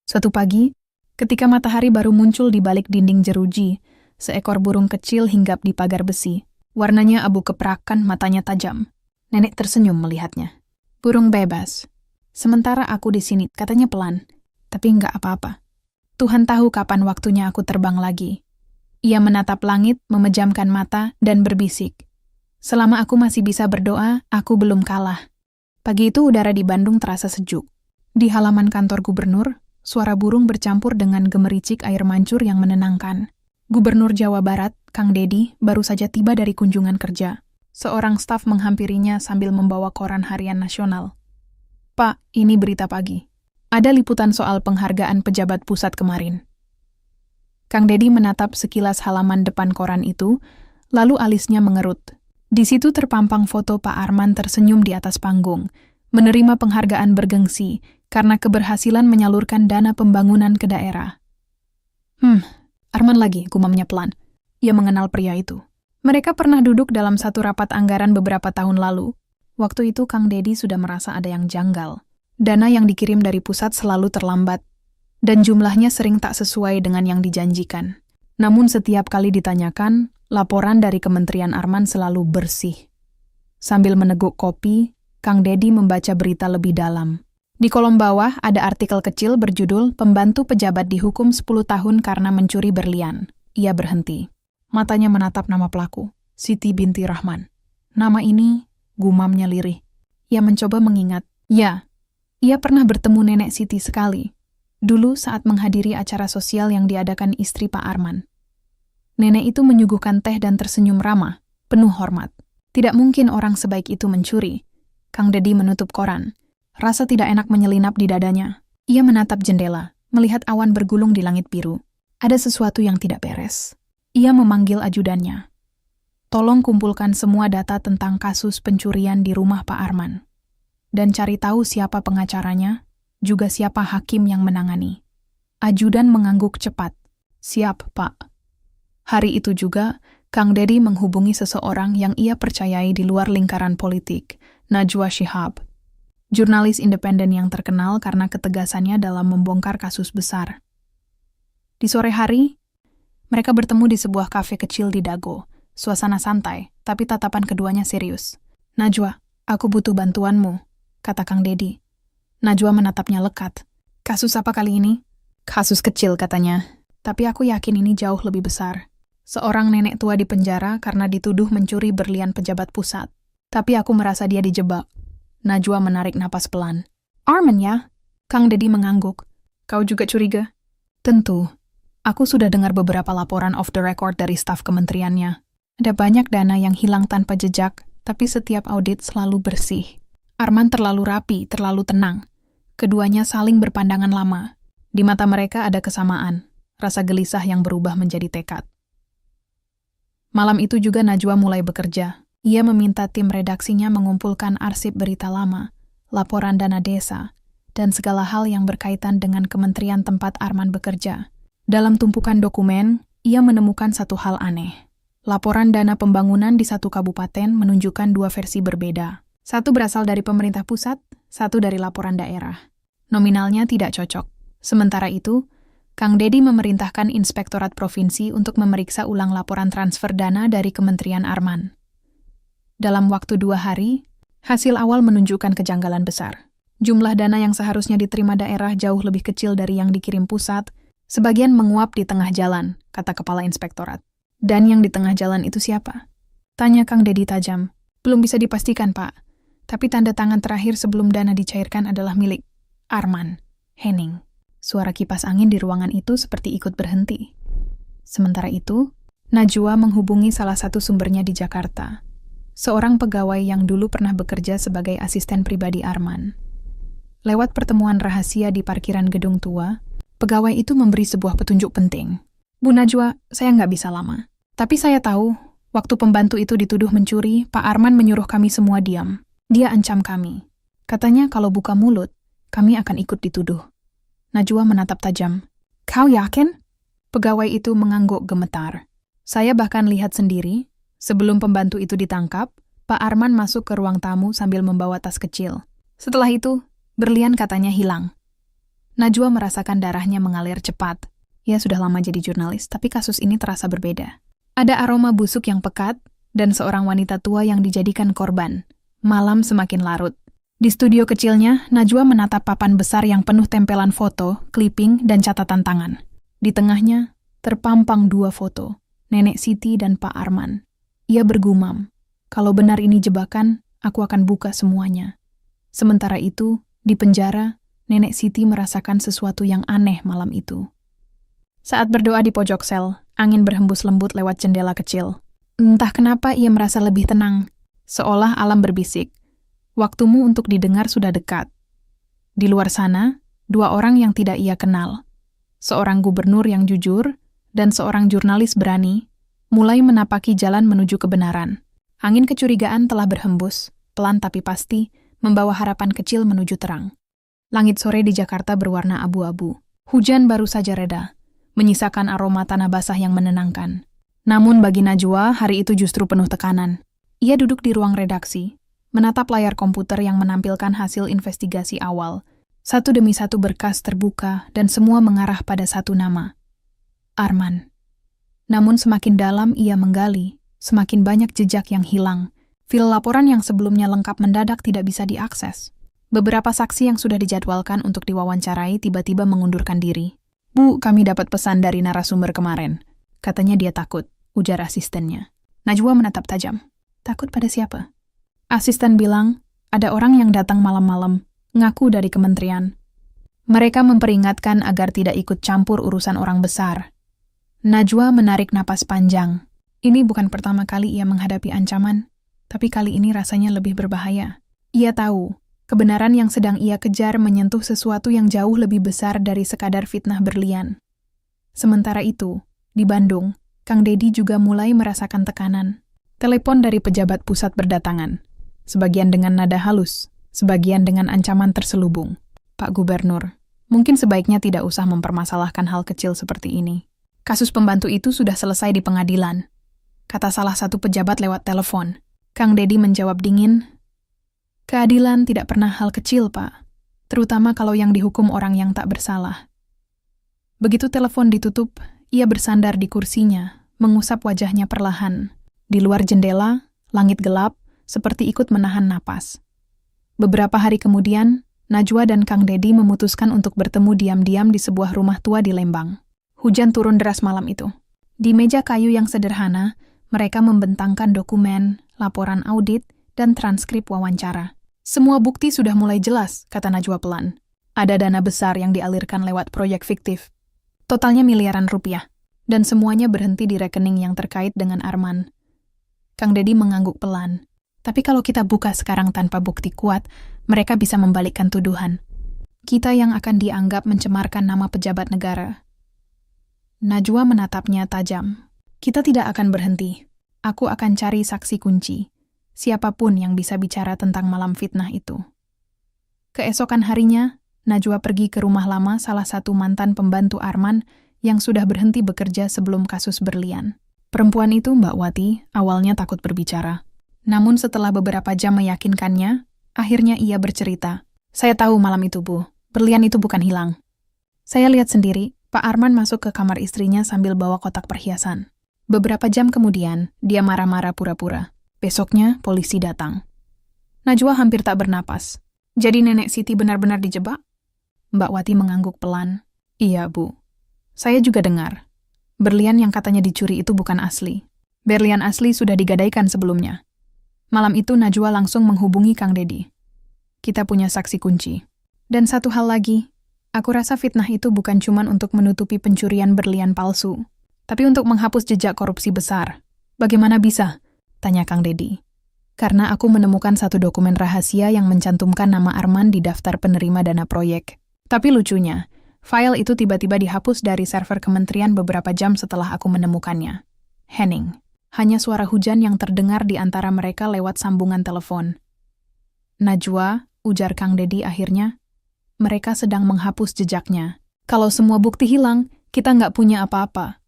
Suatu pagi, ketika matahari baru muncul di balik dinding jeruji, seekor burung kecil hinggap di pagar besi. Warnanya abu keprakan, matanya tajam. Nenek tersenyum melihatnya. "Burung bebas. Sementara aku di sini," katanya pelan, "tapi nggak apa-apa. Tuhan tahu kapan waktunya aku terbang lagi." Ia menatap langit, memejamkan mata, dan berbisik. "Selama aku masih bisa berdoa, aku belum kalah." Pagi itu udara di Bandung terasa sejuk. Di halaman kantor gubernur, suara burung bercampur dengan gemericik air mancur yang menenangkan. Gubernur Jawa Barat, Kang Dedi, baru saja tiba dari kunjungan kerja. Seorang staf menghampirinya sambil membawa koran harian nasional. "Pak, ini berita pagi." Ada liputan soal penghargaan pejabat pusat kemarin. Kang Dedi menatap sekilas halaman depan koran itu, lalu alisnya mengerut. Di situ terpampang foto Pak Arman tersenyum di atas panggung, menerima penghargaan bergengsi karena keberhasilan menyalurkan dana pembangunan ke daerah. Arman lagi, gumamnya pelan. Ia mengenal pria itu. Mereka pernah duduk dalam satu rapat anggaran beberapa tahun lalu. Waktu itu Kang Dedi sudah merasa ada yang janggal. Dana yang dikirim dari pusat selalu terlambat, dan jumlahnya sering tak sesuai dengan yang dijanjikan. Namun setiap kali ditanyakan, laporan dari Kementerian Arman selalu bersih. Sambil meneguk kopi, Kang Dedi membaca berita lebih dalam. Di kolom bawah ada artikel kecil berjudul "Pembantu Pejabat Dihukum 10 tahun karena mencuri berlian." Ia berhenti. Matanya menatap nama pelaku, Siti binti Rahman. Nama ini, gumamnya lirih. Ia mencoba mengingat. Ya, ia pernah bertemu nenek Siti sekali. Dulu saat menghadiri acara sosial yang diadakan istri Pak Arman. Nenek itu menyuguhkan teh dan tersenyum ramah, penuh hormat. Tidak mungkin orang sebaik itu mencuri. Kang Dedi menutup koran. Rasa tidak enak menyelinap di dadanya. Ia menatap jendela, melihat awan bergulung di langit biru. Ada sesuatu yang tidak beres. Ia memanggil ajudannya. Tolong kumpulkan semua data tentang kasus pencurian di rumah Pak Arman. Dan cari tahu siapa pengacaranya, juga siapa hakim yang menangani. Ajudan mengangguk cepat. Siap, Pak. Hari itu juga, Kang Dedi menghubungi seseorang yang ia percayai di luar lingkaran politik, Najwa Shihab. Jurnalis independen yang terkenal karena ketegasannya dalam membongkar kasus besar. Di sore hari, mereka bertemu di sebuah kafe kecil di Dago. Suasana santai, tapi tatapan keduanya serius. Najwa, aku butuh bantuanmu, kata Kang Dedi. Najwa menatapnya lekat. Kasus apa kali ini? Kasus kecil, katanya. Tapi aku yakin ini jauh lebih besar. Seorang nenek tua di penjara karena dituduh mencuri berlian pejabat pusat. Tapi aku merasa dia dijebak. Najwa menarik napas pelan. Arman ya? Kang Dedi mengangguk. Kau juga curiga? Tentu. Aku sudah dengar beberapa laporan off the record dari staf kementeriannya. Ada banyak dana yang hilang tanpa jejak, tapi setiap audit selalu bersih. Arman terlalu rapi, terlalu tenang. Keduanya saling berpandangan lama. Di mata mereka ada kesamaan, rasa gelisah yang berubah menjadi tekad. Malam itu juga Najwa mulai bekerja. Ia meminta tim redaksinya mengumpulkan arsip berita lama, laporan dana desa, dan segala hal yang berkaitan dengan kementerian tempat Arman bekerja. Dalam tumpukan dokumen, ia menemukan satu hal aneh. Laporan dana pembangunan di satu kabupaten menunjukkan dua versi berbeda. Satu berasal dari pemerintah pusat, satu dari laporan daerah. Nominalnya tidak cocok. Sementara itu, Kang Dedi memerintahkan Inspektorat Provinsi untuk memeriksa ulang laporan transfer dana dari Kementerian Arman. Dalam waktu 2 hari, hasil awal menunjukkan kejanggalan besar. Jumlah dana yang seharusnya diterima daerah jauh lebih kecil dari yang dikirim pusat, sebagian menguap di tengah jalan, kata Kepala Inspektorat. Dan yang di tengah jalan itu siapa? Tanya Kang Dedi tajam. Belum bisa dipastikan, Pak. Tapi tanda tangan terakhir sebelum dana dicairkan adalah milik Arman, Henning. Suara kipas angin di ruangan itu seperti ikut berhenti. Sementara itu, Najwa menghubungi salah satu sumbernya di Jakarta. Seorang pegawai yang dulu pernah bekerja sebagai asisten pribadi Arman. Lewat pertemuan rahasia di parkiran gedung tua, pegawai itu memberi sebuah petunjuk penting. Bu Najwa, saya nggak bisa lama. Tapi saya tahu, waktu pembantu itu dituduh mencuri, Pak Arman menyuruh kami semua diam. Dia ancam kami. Katanya kalau buka mulut, kami akan ikut dituduh. Najwa menatap tajam. Kau yakin? Pegawai itu mengangguk gemetar. Saya bahkan lihat sendiri, sebelum pembantu itu ditangkap, Pak Arman masuk ke ruang tamu sambil membawa tas kecil. Setelah itu, berlian katanya hilang. Najwa merasakan darahnya mengalir cepat. Ia sudah lama jadi jurnalis, tapi kasus ini terasa berbeda. Ada aroma busuk yang pekat, dan seorang wanita tua yang dijadikan korban. Malam semakin larut. Di studio kecilnya, Najwa menatap papan besar yang penuh tempelan foto, clipping, dan catatan tangan. Di tengahnya, terpampang 2 foto, Nenek Siti dan Pak Arman. Ia bergumam, kalau benar ini jebakan, aku akan buka semuanya. Sementara itu, di penjara, Nenek Siti merasakan sesuatu yang aneh malam itu. Saat berdoa di pojok sel, angin berhembus lembut lewat jendela kecil. Entah kenapa ia merasa lebih tenang, seolah alam berbisik. Waktumu untuk didengar sudah dekat. Di luar sana, Dua orang yang tidak ia kenal. Seorang gubernur yang jujur dan seorang jurnalis berani mulai menapaki jalan menuju kebenaran. Angin kecurigaan telah berhembus, pelan tapi pasti, membawa harapan kecil menuju terang. Langit sore di Jakarta berwarna abu-abu. Hujan baru saja reda, menyisakan aroma tanah basah yang menenangkan. Namun bagi Najwa, hari itu justru penuh tekanan. Ia duduk di ruang redaksi, menatap layar komputer yang menampilkan hasil investigasi awal. Satu demi satu berkas terbuka dan semua mengarah pada satu nama. Arman. Namun semakin dalam ia menggali, semakin banyak jejak yang hilang. File laporan yang sebelumnya lengkap mendadak tidak bisa diakses. Beberapa saksi yang sudah dijadwalkan untuk diwawancarai tiba-tiba mengundurkan diri. "Bu, kami dapat pesan dari narasumber kemarin." Katanya dia takut, ujar asistennya. Najwa menatap tajam. Takut pada siapa? Asisten bilang, ada orang yang datang malam-malam, ngaku dari kementerian. Mereka memperingatkan agar tidak ikut campur urusan orang besar. Najwa menarik napas panjang. Ini bukan pertama kali ia menghadapi ancaman, tapi kali ini rasanya lebih berbahaya. Ia tahu, kebenaran yang sedang ia kejar menyentuh sesuatu yang jauh lebih besar dari sekadar fitnah berlian. Sementara itu, di Bandung, Kang Dedi juga mulai merasakan tekanan. Telepon dari pejabat pusat berdatangan. Sebagian dengan nada halus, sebagian dengan ancaman terselubung. "Pak Gubernur, mungkin sebaiknya tidak usah mempermasalahkan hal kecil seperti ini. Kasus pembantu itu sudah selesai di pengadilan," kata salah satu pejabat lewat telepon. Kang Dedi menjawab dingin, "Keadilan tidak pernah hal kecil, Pak. Terutama kalau yang dihukum orang yang tak bersalah." Begitu telepon ditutup, ia bersandar di kursinya, mengusap wajahnya perlahan. Di luar jendela, langit gelap, seperti ikut menahan napas. Beberapa hari kemudian, Najwa dan Kang Dedi memutuskan untuk bertemu diam-diam di sebuah rumah tua di Lembang. Hujan turun deras malam itu. Di meja kayu yang sederhana, mereka membentangkan dokumen, laporan audit, dan transkrip wawancara. "Semua bukti sudah mulai jelas," kata Najwa pelan. "Ada dana besar yang dialirkan lewat proyek fiktif. Totalnya miliaran rupiah. Dan semuanya berhenti di rekening yang terkait dengan Arman." Kang Dedi mengangguk pelan. "Tapi kalau kita buka sekarang tanpa bukti kuat, mereka bisa membalikkan tuduhan. Kita yang akan dianggap mencemarkan nama pejabat negara." Najwa menatapnya tajam. "Kita tidak akan berhenti. Aku akan cari saksi kunci. Siapapun yang bisa bicara tentang malam fitnah itu." Keesokan harinya, Najwa pergi ke rumah lama salah satu mantan pembantu Arman yang sudah berhenti bekerja sebelum kasus berlian. Perempuan itu, Mbak Wati, awalnya takut berbicara. Namun setelah beberapa jam meyakinkannya, akhirnya ia bercerita. "Saya tahu malam itu, Bu. Berlian itu bukan hilang. Saya lihat sendiri, Pak Arman masuk ke kamar istrinya sambil bawa kotak perhiasan. Beberapa jam kemudian, dia marah-marah pura-pura. Besoknya, polisi datang." Najwa hampir tak bernapas. "Jadi Nenek Siti benar-benar dijebak?" Mbak Wati mengangguk pelan. "Iya, Bu. Saya juga dengar. Berlian yang katanya dicuri itu bukan asli. Berlian asli sudah digadaikan sebelumnya." Malam itu Najwa langsung menghubungi Kang Dedi. "Kita punya saksi kunci. Dan satu hal lagi, aku rasa fitnah itu bukan cuma untuk menutupi pencurian berlian palsu, tapi untuk menghapus jejak korupsi besar." "Bagaimana bisa?" tanya Kang Dedi. "Karena aku menemukan satu dokumen rahasia yang mencantumkan nama Arman di daftar penerima dana proyek. Tapi lucunya, file itu tiba-tiba dihapus dari server kementerian beberapa jam setelah aku menemukannya." Hening. Hanya suara hujan yang terdengar di antara mereka lewat sambungan telepon. "Najwa," ujar Kang Dedi akhirnya, "mereka sedang menghapus jejaknya. Kalau semua bukti hilang, kita nggak punya apa-apa."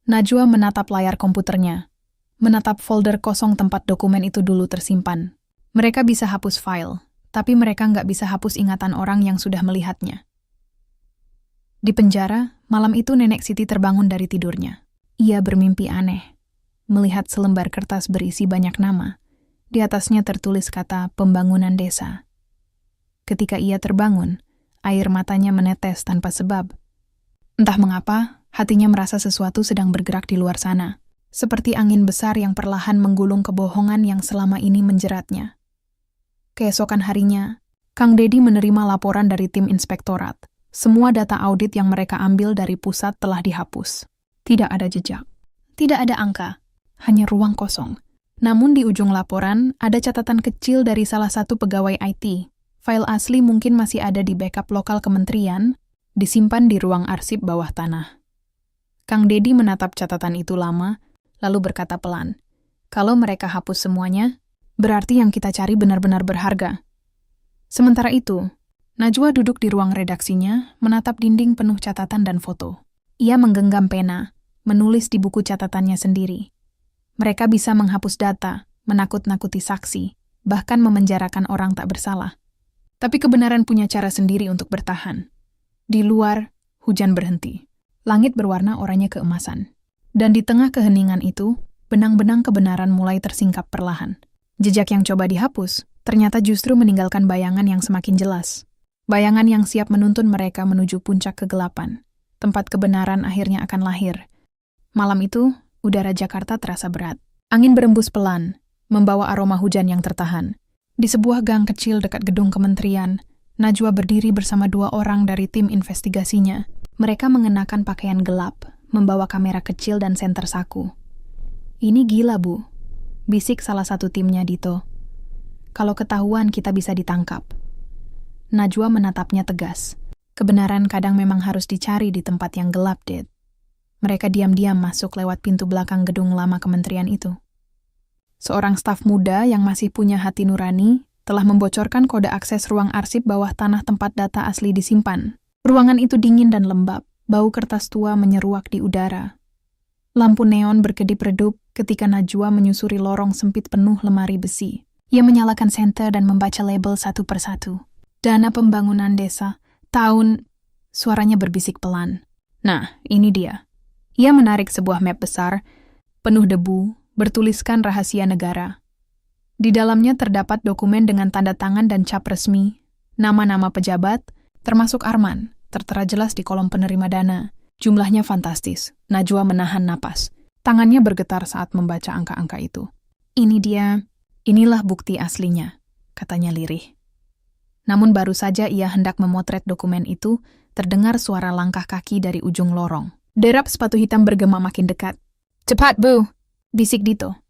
Najwa menatap layar komputernya, menatap folder kosong tempat dokumen itu dulu tersimpan. Mereka bisa hapus file, tapi mereka nggak bisa hapus ingatan orang yang sudah melihatnya. Di penjara, malam itu Nenek Siti terbangun dari tidurnya. Ia bermimpi aneh. Melihat selembar kertas berisi banyak nama. Di atasnya tertulis kata pembangunan desa. Ketika ia terbangun, air matanya menetes tanpa sebab. Entah mengapa, hatinya merasa sesuatu sedang bergerak di luar sana. Seperti angin besar yang perlahan menggulung kebohongan yang selama ini menjeratnya. Keesokan harinya, Kang Dedi menerima laporan dari tim inspektorat. Semua data audit yang mereka ambil dari pusat telah dihapus. Tidak ada jejak. Tidak ada angka. Hanya ruang kosong. Namun di ujung laporan ada catatan kecil dari salah satu pegawai IT. File asli mungkin masih ada di backup lokal kementerian, disimpan di ruang arsip bawah tanah. Kang Dedi menatap catatan itu lama, lalu berkata pelan, "Kalau mereka hapus semuanya, berarti yang kita cari benar-benar berharga." Sementara itu, Najwa duduk di ruang redaksinya, menatap dinding penuh catatan dan foto. Ia menggenggam pena, menulis di buku catatannya sendiri. Mereka bisa menghapus data, menakut-nakuti saksi, bahkan memenjarakan orang tak bersalah. Tapi kebenaran punya cara sendiri untuk bertahan. Di luar, hujan berhenti. Langit berwarna oranye keemasan. Dan di tengah keheningan itu, benang-benang kebenaran mulai tersingkap perlahan. Jejak yang coba dihapus, ternyata justru meninggalkan bayangan yang semakin jelas. Bayangan yang siap menuntun mereka menuju puncak kegelapan. Tempat kebenaran akhirnya akan lahir. Malam itu, udara Jakarta terasa berat. Angin berembus pelan, membawa aroma hujan yang tertahan. Di sebuah gang kecil dekat gedung kementerian, Najwa berdiri bersama 2 orang dari tim investigasinya. Mereka mengenakan pakaian gelap, membawa kamera kecil dan senter saku. "Ini gila, Bu," bisik salah satu timnya, Dito. "Kalau ketahuan kita bisa ditangkap." Najwa menatapnya tegas. "Kebenaran kadang memang harus dicari di tempat yang gelap, Dit." Mereka diam-diam masuk lewat pintu belakang gedung lama kementerian itu. Seorang staf muda yang masih punya hati nurani telah membocorkan kode akses ruang arsip bawah tanah tempat data asli disimpan. Ruangan itu dingin dan lembab, bau kertas tua menyeruak di udara. Lampu neon berkedip-redup ketika Najwa menyusuri lorong sempit penuh lemari besi. Ia menyalakan senter dan membaca label satu persatu. "Dana Pembangunan Desa, tahun..." Suaranya berbisik pelan. "Nah, ini dia." Ia menarik sebuah map besar, penuh debu, bertuliskan rahasia negara. Di dalamnya terdapat dokumen dengan tanda tangan dan cap resmi, nama-nama pejabat, termasuk Arman, tertera jelas di kolom penerima dana. Jumlahnya fantastis. Najwa menahan napas. Tangannya bergetar saat membaca angka-angka itu. Inilah bukti aslinya," katanya lirih. Namun baru saja ia hendak memotret dokumen itu, terdengar suara langkah kaki dari ujung lorong. Derap sepatu hitam bergema makin dekat. "Cepat, Bu!" bisik Dito.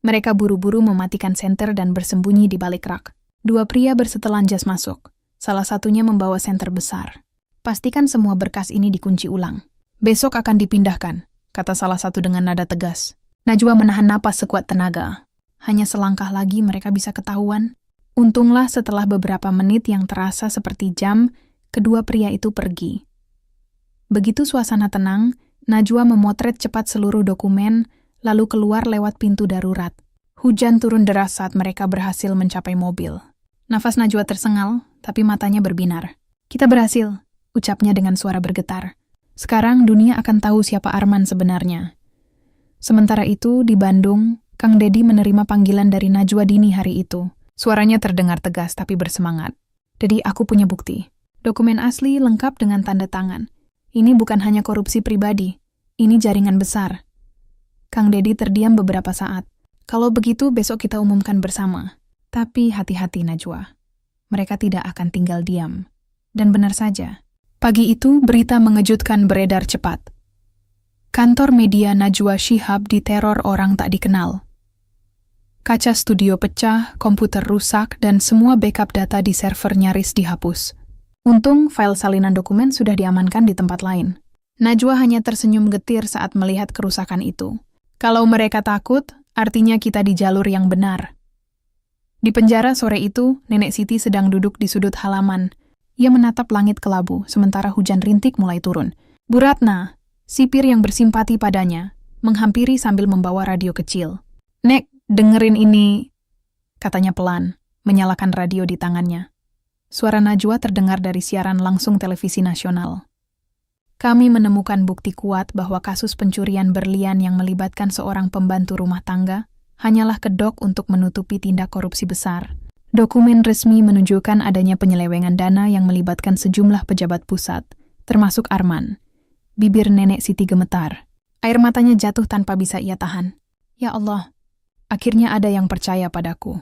Mereka buru-buru mematikan senter dan bersembunyi di balik rak. 2 pria bersetelan jas masuk. Salah satunya membawa senter besar. "Pastikan semua berkas ini dikunci ulang. Besok akan dipindahkan," kata salah satu dengan nada tegas. Najwa menahan napas sekuat tenaga. Hanya selangkah lagi mereka bisa ketahuan. Untunglah setelah beberapa menit yang terasa seperti jam, kedua pria itu pergi. Begitu suasana tenang, Najwa memotret cepat seluruh dokumen, lalu keluar lewat pintu darurat. Hujan turun deras saat mereka berhasil mencapai mobil. Nafas Najwa tersengal, tapi matanya berbinar. "Kita berhasil," ucapnya dengan suara bergetar. "Sekarang dunia akan tahu siapa Arman sebenarnya." Sementara itu, di Bandung, Kang Dedi menerima panggilan dari Najwa dini hari itu. Suaranya terdengar tegas tapi bersemangat. "Dedi, aku punya bukti. Dokumen asli lengkap dengan tanda tangan. Ini bukan hanya korupsi pribadi, ini jaringan besar." Kang Dedi terdiam beberapa saat. "Kalau begitu besok kita umumkan bersama." Tapi hati-hati Najwa. Mereka tidak akan tinggal diam. Dan benar saja. Pagi itu berita mengejutkan beredar cepat. Kantor media Najwa Shihab diteror orang tak dikenal. Kaca studio pecah, komputer rusak, dan semua backup data di server nyaris dihapus. Untung file salinan dokumen sudah diamankan di tempat lain. Najwa hanya tersenyum getir saat melihat kerusakan itu. Kalau mereka takut, artinya kita di jalur yang benar. Di penjara sore itu, Nenek Siti sedang duduk di sudut halaman. Ia menatap langit kelabu, sementara hujan rintik mulai turun. Bu Ratna, sipir yang bersimpati padanya, menghampiri sambil membawa radio kecil. "Nek, dengerin ini," katanya pelan, menyalakan radio di tangannya. Suara Najwa terdengar dari siaran langsung televisi nasional. "Kami menemukan bukti kuat bahwa kasus pencurian berlian yang melibatkan seorang pembantu rumah tangga hanyalah kedok untuk menutupi tindak korupsi besar. Dokumen resmi menunjukkan adanya penyelewengan dana yang melibatkan sejumlah pejabat pusat, termasuk Arman." Bibir Nenek Siti gemetar. Air matanya jatuh tanpa bisa ia tahan. "Ya Allah, akhirnya ada yang percaya padaku."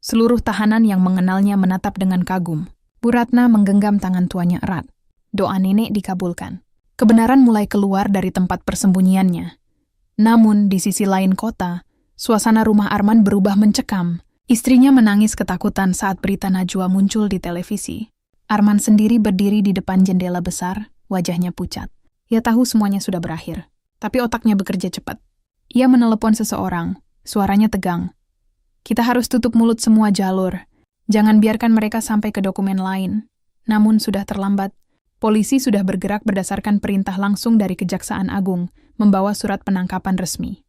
Seluruh tahanan yang mengenalnya menatap dengan kagum. Bu Ratna menggenggam tangan tuanya erat. Doa nenek dikabulkan. Kebenaran mulai keluar dari tempat persembunyiannya. Namun, di sisi lain kota, suasana rumah Arman berubah mencekam. Istrinya menangis ketakutan saat berita Najwa muncul di televisi. Arman sendiri berdiri di depan jendela besar, wajahnya pucat. Ia tahu semuanya sudah berakhir, tapi otaknya bekerja cepat. Ia menelepon seseorang, suaranya tegang. Kita harus tutup mulut semua jalur. Jangan biarkan mereka sampai ke dokumen lain. Namun sudah terlambat. Polisi sudah bergerak berdasarkan perintah langsung dari Kejaksaan Agung, membawa surat penangkapan resmi.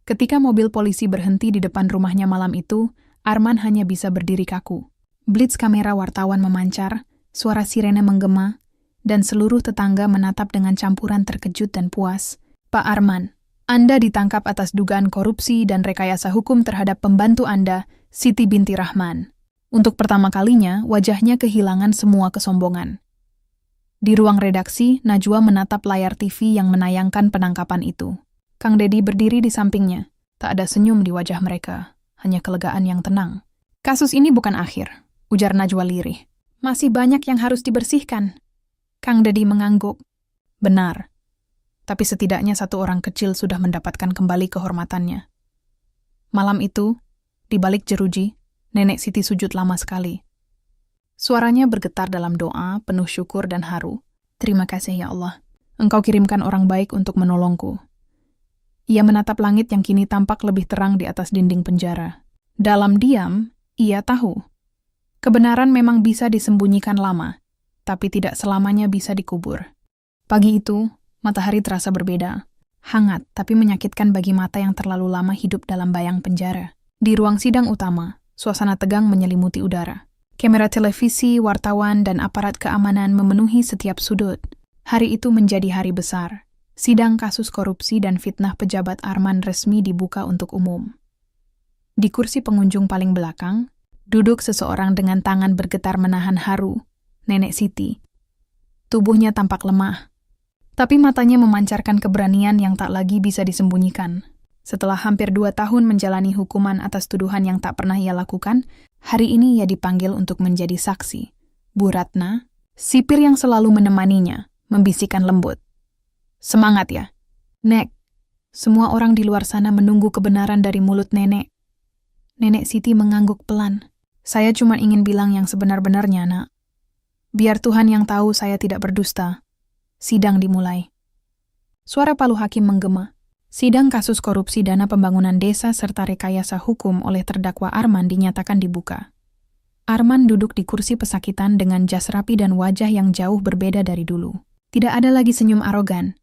Ketika mobil polisi berhenti di depan rumahnya malam itu, Arman hanya bisa berdiri kaku. Blitz kamera wartawan memancar, suara sirene menggema, dan seluruh tetangga menatap dengan campuran terkejut dan puas. Pak Arman, Anda ditangkap atas dugaan korupsi dan rekayasa hukum terhadap pembantu Anda, Siti binti Rahman. Untuk pertama kalinya, wajahnya kehilangan semua kesombongan. Di ruang redaksi, Najwa menatap layar TV yang menayangkan penangkapan itu. Kang Deddy berdiri di sampingnya. Tak ada senyum di wajah mereka, hanya kelegaan yang tenang. Kasus ini bukan akhir, ujar Najwa lirih. Masih banyak yang harus dibersihkan. Kang Deddy mengangguk. Benar. Tapi setidaknya satu orang kecil sudah mendapatkan kembali kehormatannya. Malam itu, di balik jeruji, Nenek Siti sujud lama sekali. Suaranya bergetar dalam doa, penuh syukur dan haru. Terima kasih ya Allah. Engkau kirimkan orang baik untuk menolongku. Ia menatap langit yang kini tampak lebih terang di atas dinding penjara. Dalam diam, ia tahu. Kebenaran memang bisa disembunyikan lama, tapi tidak selamanya bisa dikubur. Pagi itu, matahari terasa berbeda. Hangat, tapi menyakitkan bagi mata yang terlalu lama hidup dalam bayang penjara. Di ruang sidang utama, suasana tegang menyelimuti udara. Kamera televisi, wartawan, dan aparat keamanan memenuhi setiap sudut. Hari itu menjadi hari besar. Sidang kasus korupsi dan fitnah pejabat Arman resmi dibuka untuk umum. Di kursi pengunjung paling belakang, duduk seseorang dengan tangan bergetar menahan haru, Nenek Siti. Tubuhnya tampak lemah, tapi matanya memancarkan keberanian yang tak lagi bisa disembunyikan. Setelah hampir 2 tahun menjalani hukuman atas tuduhan yang tak pernah ia lakukan, hari ini ia dipanggil untuk menjadi saksi. Bu Ratna, sipir yang selalu menemaninya, membisikkan lembut. Semangat ya, Nek. Semua orang di luar sana menunggu kebenaran dari mulut Nenek. Nenek Siti mengangguk pelan. Saya cuma ingin bilang yang sebenar-benarnya, Nak. Biar Tuhan yang tahu saya tidak berdusta. Sidang dimulai. Suara palu hakim menggema. Sidang kasus korupsi dana pembangunan desa serta rekayasa hukum oleh terdakwa Arman dinyatakan dibuka. Arman duduk di kursi pesakitan dengan jas rapi dan wajah yang jauh berbeda dari dulu. Tidak ada lagi senyum arogan.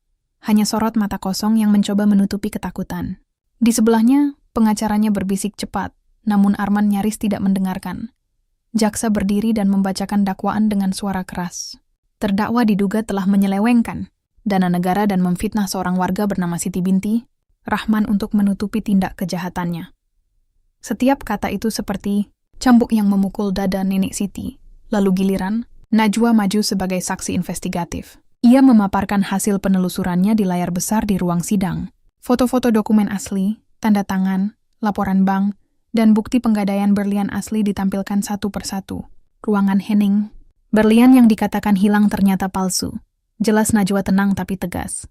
Hanya sorot mata kosong yang mencoba menutupi ketakutan. Di sebelahnya, pengacaranya berbisik cepat, namun Arman nyaris tidak mendengarkan. Jaksa berdiri dan membacakan dakwaan dengan suara keras. Terdakwa diduga telah menyelewengkan dana negara dan memfitnah seorang warga bernama Siti binti Rahman untuk menutupi tindak kejahatannya. Setiap kata itu seperti cambuk yang memukul dada Nenek Siti. Lalu giliran, Najwa maju sebagai saksi investigatif. Ia memaparkan hasil penelusurannya di layar besar di ruang sidang. Foto-foto dokumen asli, tanda tangan, laporan bank, dan bukti penggadaian berlian asli ditampilkan satu persatu. Ruangan hening. Berlian yang dikatakan hilang ternyata palsu. Jelas Najwa tenang tapi tegas.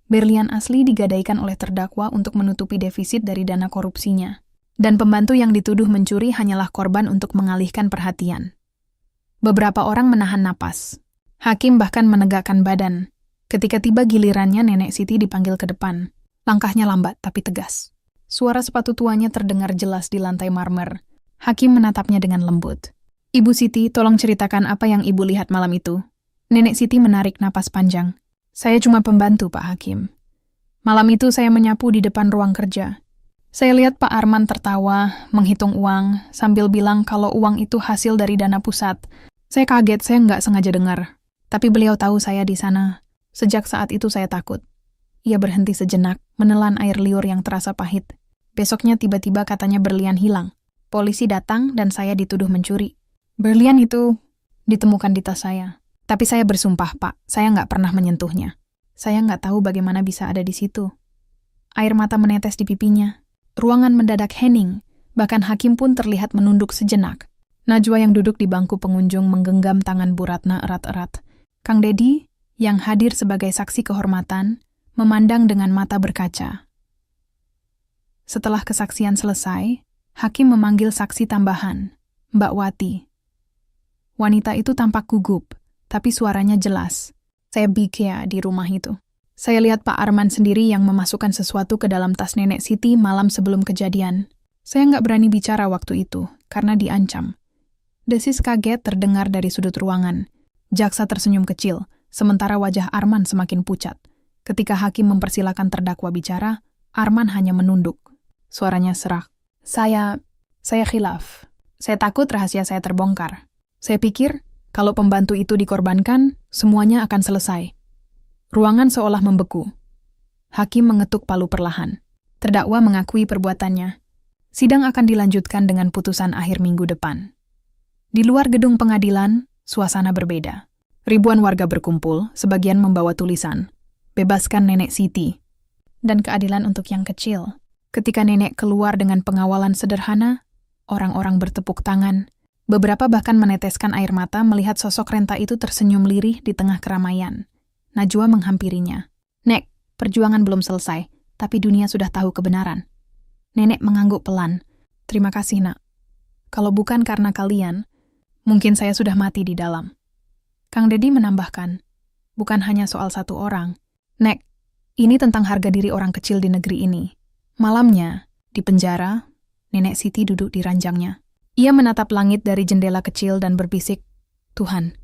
Berlian asli digadaikan oleh terdakwa untuk menutupi defisit dari dana korupsinya. Dan pembantu yang dituduh mencuri hanyalah korban untuk mengalihkan perhatian. Beberapa orang menahan napas. Hakim bahkan menegakkan badan. Ketika tiba gilirannya, Nenek Siti dipanggil ke depan. Langkahnya lambat tapi tegas. Suara sepatu tuanya terdengar jelas di lantai marmer. Hakim menatapnya dengan lembut. Ibu Siti, tolong ceritakan apa yang ibu lihat malam itu. Nenek Siti menarik napas panjang. Saya cuma pembantu, Pak Hakim. Malam itu saya menyapu di depan ruang kerja. Saya lihat Pak Arman tertawa, menghitung uang, sambil bilang kalau uang itu hasil dari dana pusat. Saya kaget, saya nggak sengaja dengar. Tapi beliau tahu saya di sana. Sejak saat itu saya takut. Ia berhenti sejenak, menelan air liur yang terasa pahit. Besoknya tiba-tiba katanya berlian hilang. Polisi datang dan saya dituduh mencuri. Berlian itu ditemukan di tas saya. Tapi saya bersumpah, Pak, saya nggak pernah menyentuhnya. Saya nggak tahu bagaimana bisa ada di situ. Air mata menetes di pipinya. Ruangan mendadak hening. Bahkan hakim pun terlihat menunduk sejenak. Najwa yang duduk di bangku pengunjung menggenggam tangan Bu Ratna erat-erat. Kang Deddy, yang hadir sebagai saksi kehormatan, memandang dengan mata berkaca. Setelah kesaksian selesai, Hakim memanggil saksi tambahan, Mbak Wati. Wanita itu tampak gugup, tapi suaranya jelas. Saya bikia di rumah itu. Saya lihat Pak Arman sendiri yang memasukkan sesuatu ke dalam tas Nenek Siti malam sebelum kejadian. Saya nggak berani bicara waktu itu, karena diancam. Desis kaget terdengar dari sudut ruangan. Jaksa tersenyum kecil, sementara wajah Arman semakin pucat. Ketika hakim mempersilakan terdakwa bicara, Arman hanya menunduk. Suaranya serak. Saya khilaf. Saya takut rahasia saya terbongkar. Saya pikir, kalau pembantu itu dikorbankan, semuanya akan selesai. Ruangan seolah membeku. Hakim mengetuk palu perlahan. Terdakwa mengakui perbuatannya. Sidang akan dilanjutkan dengan putusan akhir minggu depan. Di luar gedung pengadilan, suasana berbeda. Ribuan warga berkumpul, sebagian membawa tulisan, "Bebaskan Nenek Siti." Dan keadilan untuk yang kecil. Ketika nenek keluar dengan pengawalan sederhana, orang-orang bertepuk tangan. Beberapa bahkan meneteskan air mata melihat sosok renta itu tersenyum lirih di tengah keramaian. Najwa menghampirinya. "Nek, perjuangan belum selesai, tapi dunia sudah tahu kebenaran." Nenek mengangguk pelan. "Terima kasih, Nak. Kalau bukan karena kalian, mungkin saya sudah mati di dalam." Kang Dedi menambahkan, "Bukan hanya soal satu orang. Nek, ini tentang harga diri orang kecil di negeri ini." Malamnya, di penjara, Nenek Siti duduk di ranjangnya. Ia menatap langit dari jendela kecil dan berbisik, "Tuhan,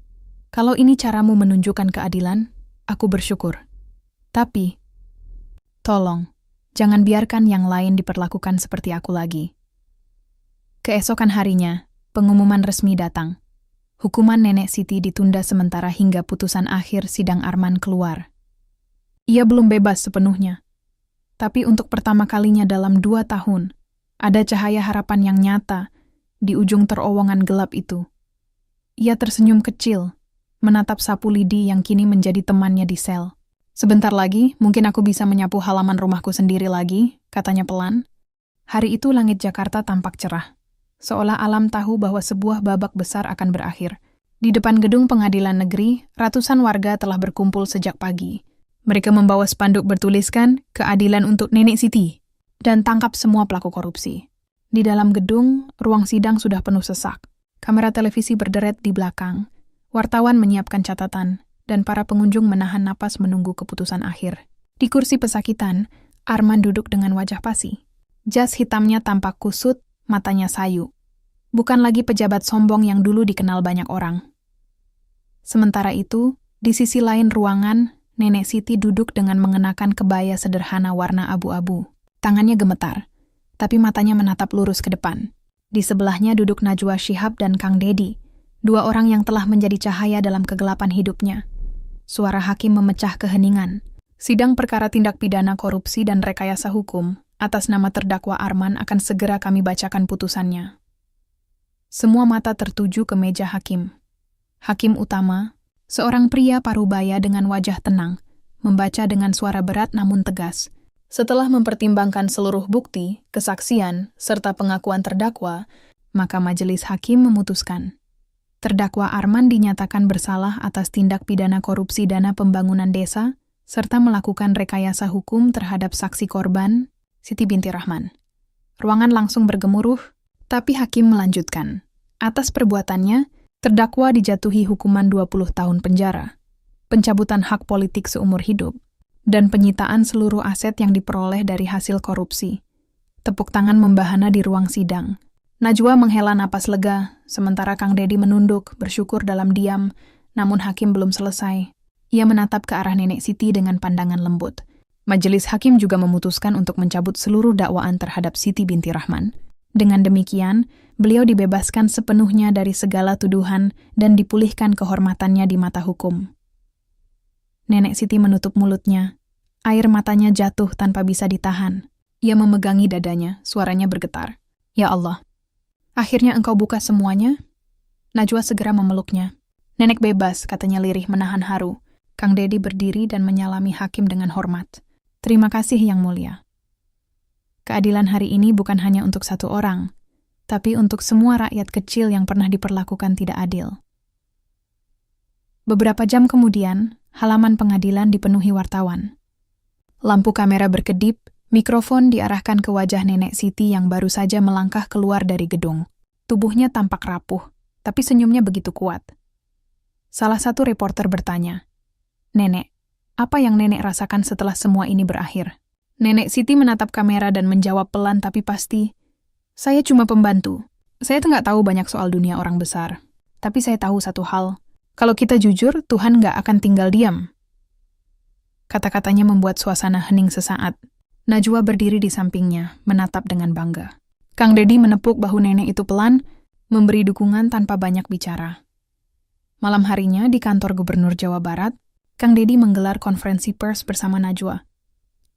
kalau ini caramu menunjukkan keadilan, aku bersyukur. Tapi, tolong, jangan biarkan yang lain diperlakukan seperti aku lagi." Keesokan harinya, pengumuman resmi datang. Hukuman Nenek Siti ditunda sementara hingga putusan akhir sidang Arman keluar. Ia belum bebas sepenuhnya. Tapi untuk pertama kalinya dalam 2 tahun, ada cahaya harapan yang nyata di ujung terowongan gelap itu. Ia tersenyum kecil, menatap sapu lidi yang kini menjadi temannya di sel. "Sebentar lagi, mungkin aku bisa menyapu halaman rumahku sendiri lagi," katanya pelan. Hari itu langit Jakarta tampak cerah, seolah alam tahu bahwa sebuah babak besar akan berakhir. Di depan gedung pengadilan negeri, ratusan warga telah berkumpul sejak pagi. Mereka membawa spanduk bertuliskan, "Keadilan untuk Nenek Siti," dan "Tangkap semua pelaku korupsi." Di dalam gedung, ruang sidang sudah penuh sesak. Kamera televisi berderet di belakang. Wartawan menyiapkan catatan, dan para pengunjung menahan napas menunggu keputusan akhir. Di kursi pesakitan, Arman duduk dengan wajah pasi. Jas hitamnya tampak kusut, matanya sayu. Bukan lagi pejabat sombong yang dulu dikenal banyak orang. Sementara itu, di sisi lain ruangan, Nenek Siti duduk dengan mengenakan kebaya sederhana warna abu-abu. Tangannya gemetar, tapi matanya menatap lurus ke depan. Di sebelahnya duduk Najwa Shihab dan Kang Dedi, 2 orang yang telah menjadi cahaya dalam kegelapan hidupnya. Suara hakim memecah keheningan. Sidang perkara tindak pidana korupsi dan rekayasa hukum atas nama terdakwa Arman akan segera kami bacakan putusannya. Semua mata tertuju ke meja hakim. Hakim utama, seorang pria parubaya dengan wajah tenang, membaca dengan suara berat namun tegas. Setelah mempertimbangkan seluruh bukti, kesaksian, serta pengakuan terdakwa, maka majelis hakim memutuskan. Terdakwa Arman dinyatakan bersalah atas tindak pidana korupsi dana pembangunan desa, serta melakukan rekayasa hukum terhadap saksi korban, Siti binti Rahman. Ruangan langsung bergemuruh, tapi hakim melanjutkan. Atas perbuatannya, terdakwa dijatuhi hukuman 20 tahun penjara, pencabutan hak politik seumur hidup, dan penyitaan seluruh aset yang diperoleh dari hasil korupsi. Tepuk tangan membahana di ruang sidang. Najwa menghela napas lega, sementara Kang Dedi menunduk, bersyukur dalam diam, namun hakim belum selesai. Ia menatap ke arah Nenek Siti dengan pandangan lembut. Majelis hakim juga memutuskan untuk mencabut seluruh dakwaan terhadap Siti binti Rahman. Dengan demikian, beliau dibebaskan sepenuhnya dari segala tuduhan dan dipulihkan kehormatannya di mata hukum. Nenek Siti menutup mulutnya. Air matanya jatuh tanpa bisa ditahan. Ia memegangi dadanya, suaranya bergetar. "Ya Allah, akhirnya engkau buka semuanya?" Najwa segera memeluknya. "Nenek bebas," katanya lirih menahan haru. Kang Dedi berdiri dan menyalami hakim dengan hormat. "Terima kasih Yang Mulia. Keadilan hari ini bukan hanya untuk satu orang, tapi untuk semua rakyat kecil yang pernah diperlakukan tidak adil." Beberapa jam kemudian, halaman pengadilan dipenuhi wartawan. Lampu kamera berkedip, Mikrofon diarahkan ke wajah Nenek Siti yang baru saja melangkah keluar dari gedung. Tubuhnya tampak rapuh, tapi senyumnya begitu kuat. Salah satu reporter bertanya, "Nenek, apa yang Nenek rasakan setelah semua ini berakhir?" Nenek Siti menatap kamera dan menjawab pelan tapi pasti, "Saya cuma pembantu. Saya nggak tahu banyak soal dunia orang besar. Tapi saya tahu satu hal, kalau kita jujur, Tuhan nggak akan tinggal diam." Kata-katanya membuat suasana hening sesaat. Najwa berdiri di sampingnya, menatap dengan bangga. Kang Dedi menepuk bahu nenek itu pelan, memberi dukungan tanpa banyak bicara. Malam harinya di kantor Gubernur Jawa Barat, Kang Dedi menggelar konferensi pers bersama Najwa.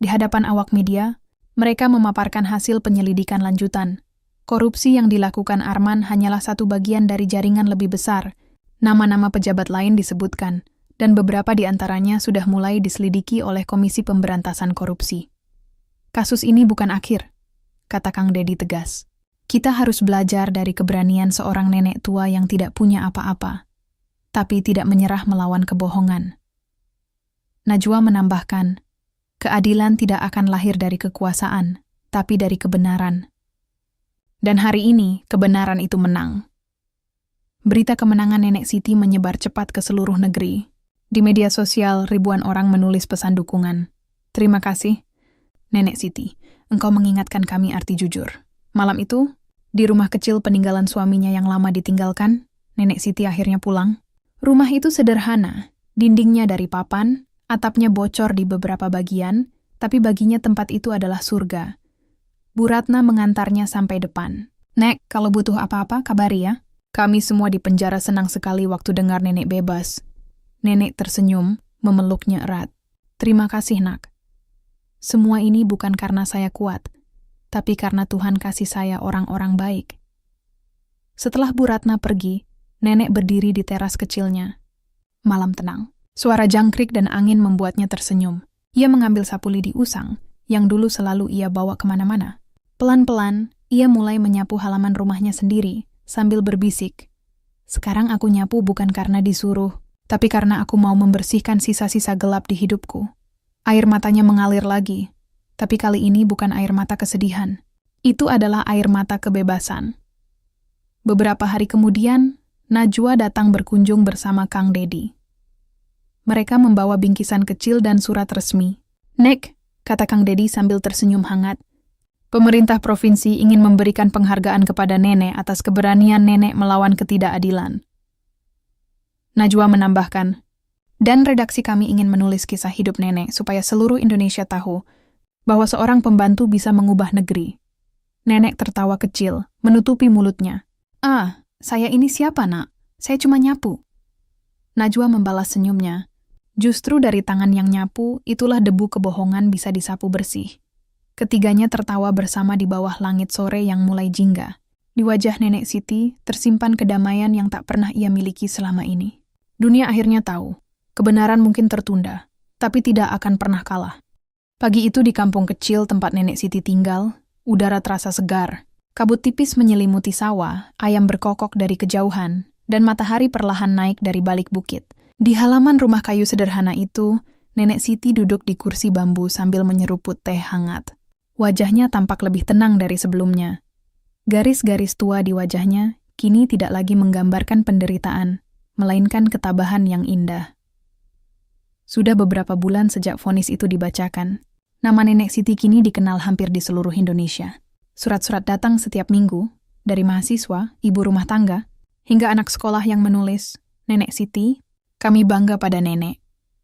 Di hadapan awak media, mereka memaparkan hasil penyelidikan lanjutan. Korupsi yang dilakukan Arman hanyalah satu bagian dari jaringan lebih besar. Nama-nama pejabat lain disebutkan, dan beberapa di antaranya sudah mulai diselidiki oleh Komisi Pemberantasan Korupsi. "Kasus ini bukan akhir," kata Kang Dedi tegas. "Kita harus belajar dari keberanian seorang nenek tua yang tidak punya apa-apa, tapi tidak menyerah melawan kebohongan." Najwa menambahkan, keadilan tidak akan lahir dari kekuasaan, tapi dari kebenaran. Dan hari ini, kebenaran itu menang. Berita kemenangan Nenek Siti menyebar cepat ke seluruh negeri. Di media sosial, ribuan orang menulis pesan dukungan. "Terima kasih, Nenek Siti, engkau mengingatkan kami arti jujur." Malam itu, di rumah kecil peninggalan suaminya yang lama ditinggalkan, Nenek Siti akhirnya pulang. Rumah itu sederhana, dindingnya dari papan, atapnya bocor di beberapa bagian, tapi baginya tempat itu adalah surga. Bu Ratna mengantarnya sampai depan. "Nek, kalau butuh apa-apa, kabari ya. Kami semua di penjara senang sekali waktu dengar Nenek bebas." Nenek tersenyum, memeluknya erat. "Terima kasih, Nak. Semua ini bukan karena saya kuat, tapi karena Tuhan kasih saya orang-orang baik." Setelah Bu Ratna pergi, Nenek berdiri di teras kecilnya. Malam tenang. Suara jangkrik dan angin membuatnya tersenyum. Ia mengambil sapu lidi usang, yang dulu selalu ia bawa kemana-mana. Pelan-pelan, ia mulai menyapu halaman rumahnya sendiri, sambil berbisik, "Sekarang aku nyapu bukan karena disuruh, tapi karena aku mau membersihkan sisa-sisa gelap di hidupku." Air matanya mengalir lagi, tapi kali ini bukan air mata kesedihan. Itu adalah air mata kebebasan. Beberapa hari kemudian, Najwa datang berkunjung bersama Kang Dedi. Mereka membawa bingkisan kecil dan surat resmi. "Nek," kata Kang Dedi sambil tersenyum hangat, "pemerintah provinsi ingin memberikan penghargaan kepada Nenek atas keberanian Nenek melawan ketidakadilan." Najwa menambahkan, "Dan redaksi kami ingin menulis kisah hidup Nenek supaya seluruh Indonesia tahu bahwa seorang pembantu bisa mengubah negeri." Nenek tertawa kecil, menutupi mulutnya. "Ah, saya ini siapa, Nak? Saya cuma nyapu." Najwa membalas senyumnya. Justru dari tangan yang nyapu, itulah debu kebohongan bisa disapu bersih. Ketiganya tertawa bersama di bawah langit sore yang mulai jingga. Di wajah Nenek Siti tersimpan kedamaian yang tak pernah ia miliki selama ini. Dunia akhirnya tahu. Kebenaran mungkin tertunda, tapi tidak akan pernah kalah. Pagi itu di kampung kecil tempat Nenek Siti tinggal, udara terasa segar. Kabut tipis menyelimuti sawah, ayam berkokok dari kejauhan, dan matahari perlahan naik dari balik bukit. Di halaman rumah kayu sederhana itu, Nenek Siti duduk di kursi bambu sambil menyeruput teh hangat. Wajahnya tampak lebih tenang dari sebelumnya. Garis-garis tua di wajahnya kini tidak lagi menggambarkan penderitaan, melainkan ketabahan yang indah. Sudah beberapa bulan sejak vonis itu dibacakan, nama Nenek Siti kini dikenal hampir di seluruh Indonesia. Surat-surat datang setiap minggu, dari mahasiswa, ibu rumah tangga, hingga anak sekolah yang menulis, "Nenek Siti, kami bangga pada Nenek."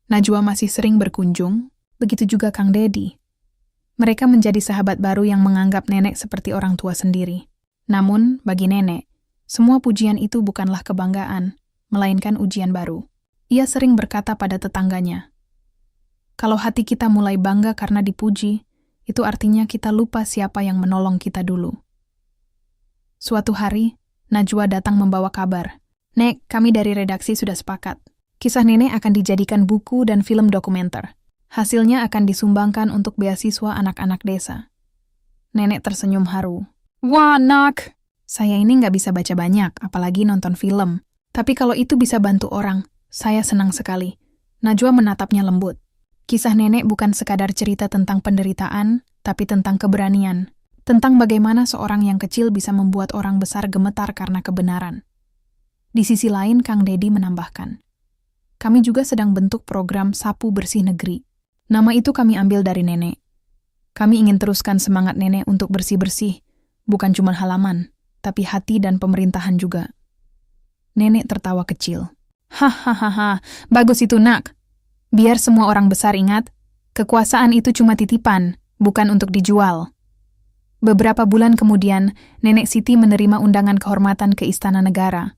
Najwa masih sering berkunjung, begitu juga Kang Dedi. Mereka menjadi sahabat baru yang menganggap Nenek seperti orang tua sendiri. Namun, bagi Nenek, semua pujian itu bukanlah kebanggaan, melainkan ujian baru. Ia sering berkata pada tetangganya, "Kalau hati kita mulai bangga karena dipuji, itu artinya kita lupa siapa yang menolong kita dulu." Suatu hari, Najwa datang membawa kabar. "Nek, kami dari redaksi sudah sepakat. Kisah Nenek akan dijadikan buku dan film dokumenter. Hasilnya akan disumbangkan untuk beasiswa anak-anak desa." Nenek tersenyum haru. "Wah, Nak, saya ini nggak bisa baca banyak, apalagi nonton film. Tapi kalau itu bisa bantu orang, saya senang sekali." Najwa menatapnya lembut. Kisah Nenek bukan sekadar cerita tentang penderitaan, tapi tentang keberanian, tentang bagaimana seorang yang kecil bisa membuat orang besar gemetar karena kebenaran. Di sisi lain, Kang Dedi menambahkan, kami juga sedang bentuk program Sapu Bersih Negeri. Nama itu kami ambil dari nenek. Kami ingin teruskan semangat nenek untuk bersih-bersih, bukan cuma halaman, tapi hati dan pemerintahan juga. Nenek tertawa kecil. Hahaha, bagus itu nak. Biar semua orang besar ingat, kekuasaan itu cuma titipan, bukan untuk dijual. Beberapa bulan kemudian, Nenek Siti menerima undangan kehormatan ke Istana Negara.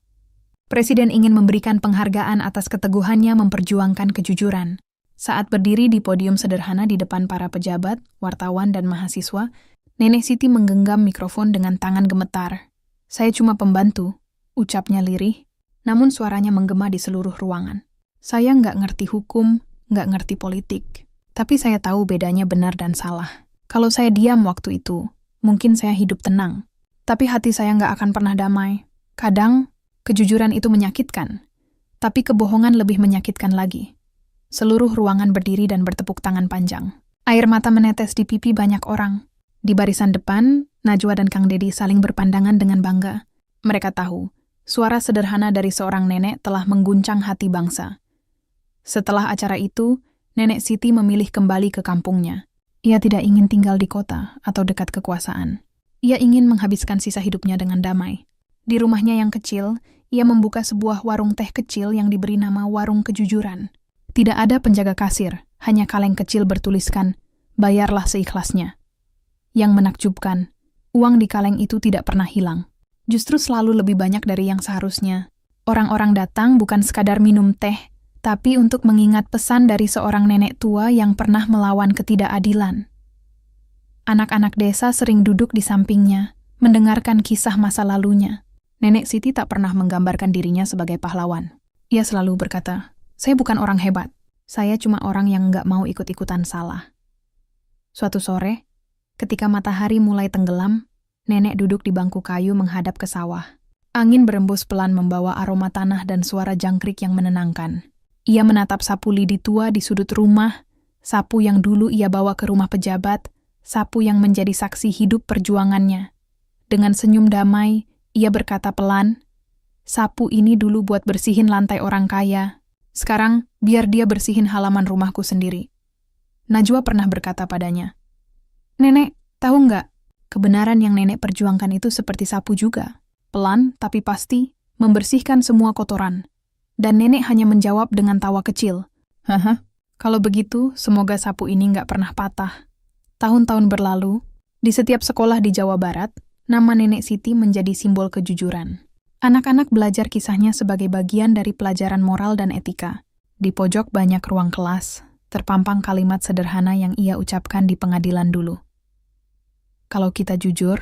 Presiden ingin memberikan penghargaan atas keteguhannya memperjuangkan kejujuran. Saat berdiri di podium sederhana di depan para pejabat, wartawan, dan mahasiswa, Nenek Siti menggenggam mikrofon dengan tangan gemetar. Saya cuma pembantu, ucapnya lirih, namun suaranya menggema di seluruh ruangan. Saya nggak ngerti hukum, nggak ngerti politik, tapi saya tahu bedanya benar dan salah. Kalau saya diam waktu itu, mungkin saya hidup tenang, tapi hati saya nggak akan pernah damai. Kadang, kejujuran itu menyakitkan, tapi kebohongan lebih menyakitkan lagi. Seluruh ruangan berdiri dan bertepuk tangan panjang. Air mata menetes di pipi banyak orang. Di barisan depan, Najwa dan Kang Dedi saling berpandangan dengan bangga. Mereka tahu, suara sederhana dari seorang nenek telah mengguncang hati bangsa. Setelah acara itu, Nenek Siti memilih kembali ke kampungnya. Ia tidak ingin tinggal di kota atau dekat kekuasaan. Ia ingin menghabiskan sisa hidupnya dengan damai. Di rumahnya yang kecil, ia membuka sebuah warung teh kecil yang diberi nama Warung Kejujuran. Tidak ada penjaga kasir, hanya kaleng kecil bertuliskan, bayarlah seikhlasnya. Yang menakjubkan, uang di kaleng itu tidak pernah hilang. Justru selalu lebih banyak dari yang seharusnya. Orang-orang datang bukan sekadar minum teh, tapi untuk mengingat pesan dari seorang nenek tua yang pernah melawan ketidakadilan. Anak-anak desa sering duduk di sampingnya, mendengarkan kisah masa lalunya. Nenek Siti tak pernah menggambarkan dirinya sebagai pahlawan. Ia selalu berkata, saya bukan orang hebat, saya cuma orang yang nggak mau ikut-ikutan salah. Suatu sore, ketika matahari mulai tenggelam, nenek duduk di bangku kayu menghadap ke sawah. Angin berembus pelan membawa aroma tanah dan suara jangkrik yang menenangkan. Ia menatap sapu lidi tua di sudut rumah, sapu yang dulu ia bawa ke rumah pejabat, sapu yang menjadi saksi hidup perjuangannya. Dengan senyum damai, ia berkata pelan, sapu ini dulu buat bersihin lantai orang kaya. Sekarang, biar dia bersihin halaman rumahku sendiri. Najwa pernah berkata padanya, Nenek, tahu nggak? Kebenaran yang nenek perjuangkan itu seperti sapu juga. Pelan, tapi pasti, membersihkan semua kotoran. Dan nenek hanya menjawab dengan tawa kecil. Haha, kalau begitu, semoga sapu ini nggak pernah patah. Tahun-tahun berlalu, di setiap sekolah di Jawa Barat, nama Nenek Siti menjadi simbol kejujuran. Anak-anak belajar kisahnya sebagai bagian dari pelajaran moral dan etika. Di pojok banyak ruang kelas, terpampang kalimat sederhana yang ia ucapkan di pengadilan dulu. Kalau kita jujur,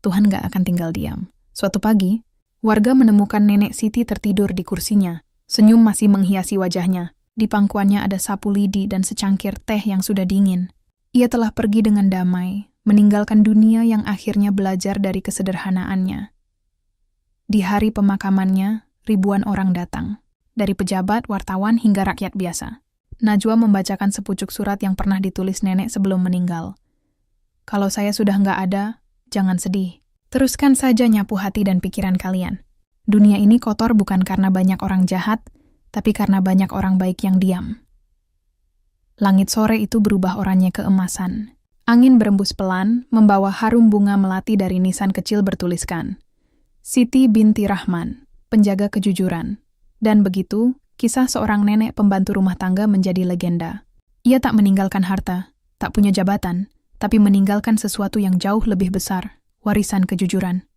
Tuhan nggak akan tinggal diam. Suatu pagi, warga menemukan Nenek Siti tertidur di kursinya. Senyum masih menghiasi wajahnya. Di pangkuannya ada sapu lidi dan secangkir teh yang sudah dingin. Ia telah pergi dengan damai, meninggalkan dunia yang akhirnya belajar dari kesederhanaannya. Di hari pemakamannya, ribuan orang datang. Dari pejabat, wartawan, hingga rakyat biasa. Najwa membacakan sepucuk surat yang pernah ditulis nenek sebelum meninggal. Kalau saya sudah nggak ada, jangan sedih. Teruskan saja nyapu hati dan pikiran kalian. Dunia ini kotor bukan karena banyak orang jahat, tapi karena banyak orang baik yang diam. Langit sore itu berubah oranye keemasan. Angin berembus pelan, membawa harum bunga melati dari nisan kecil bertuliskan, Siti binti Rahman, penjaga kejujuran. Dan begitu, kisah seorang nenek pembantu rumah tangga menjadi legenda. Ia tak meninggalkan harta, tak punya jabatan, tapi meninggalkan sesuatu yang jauh lebih besar, warisan kejujuran.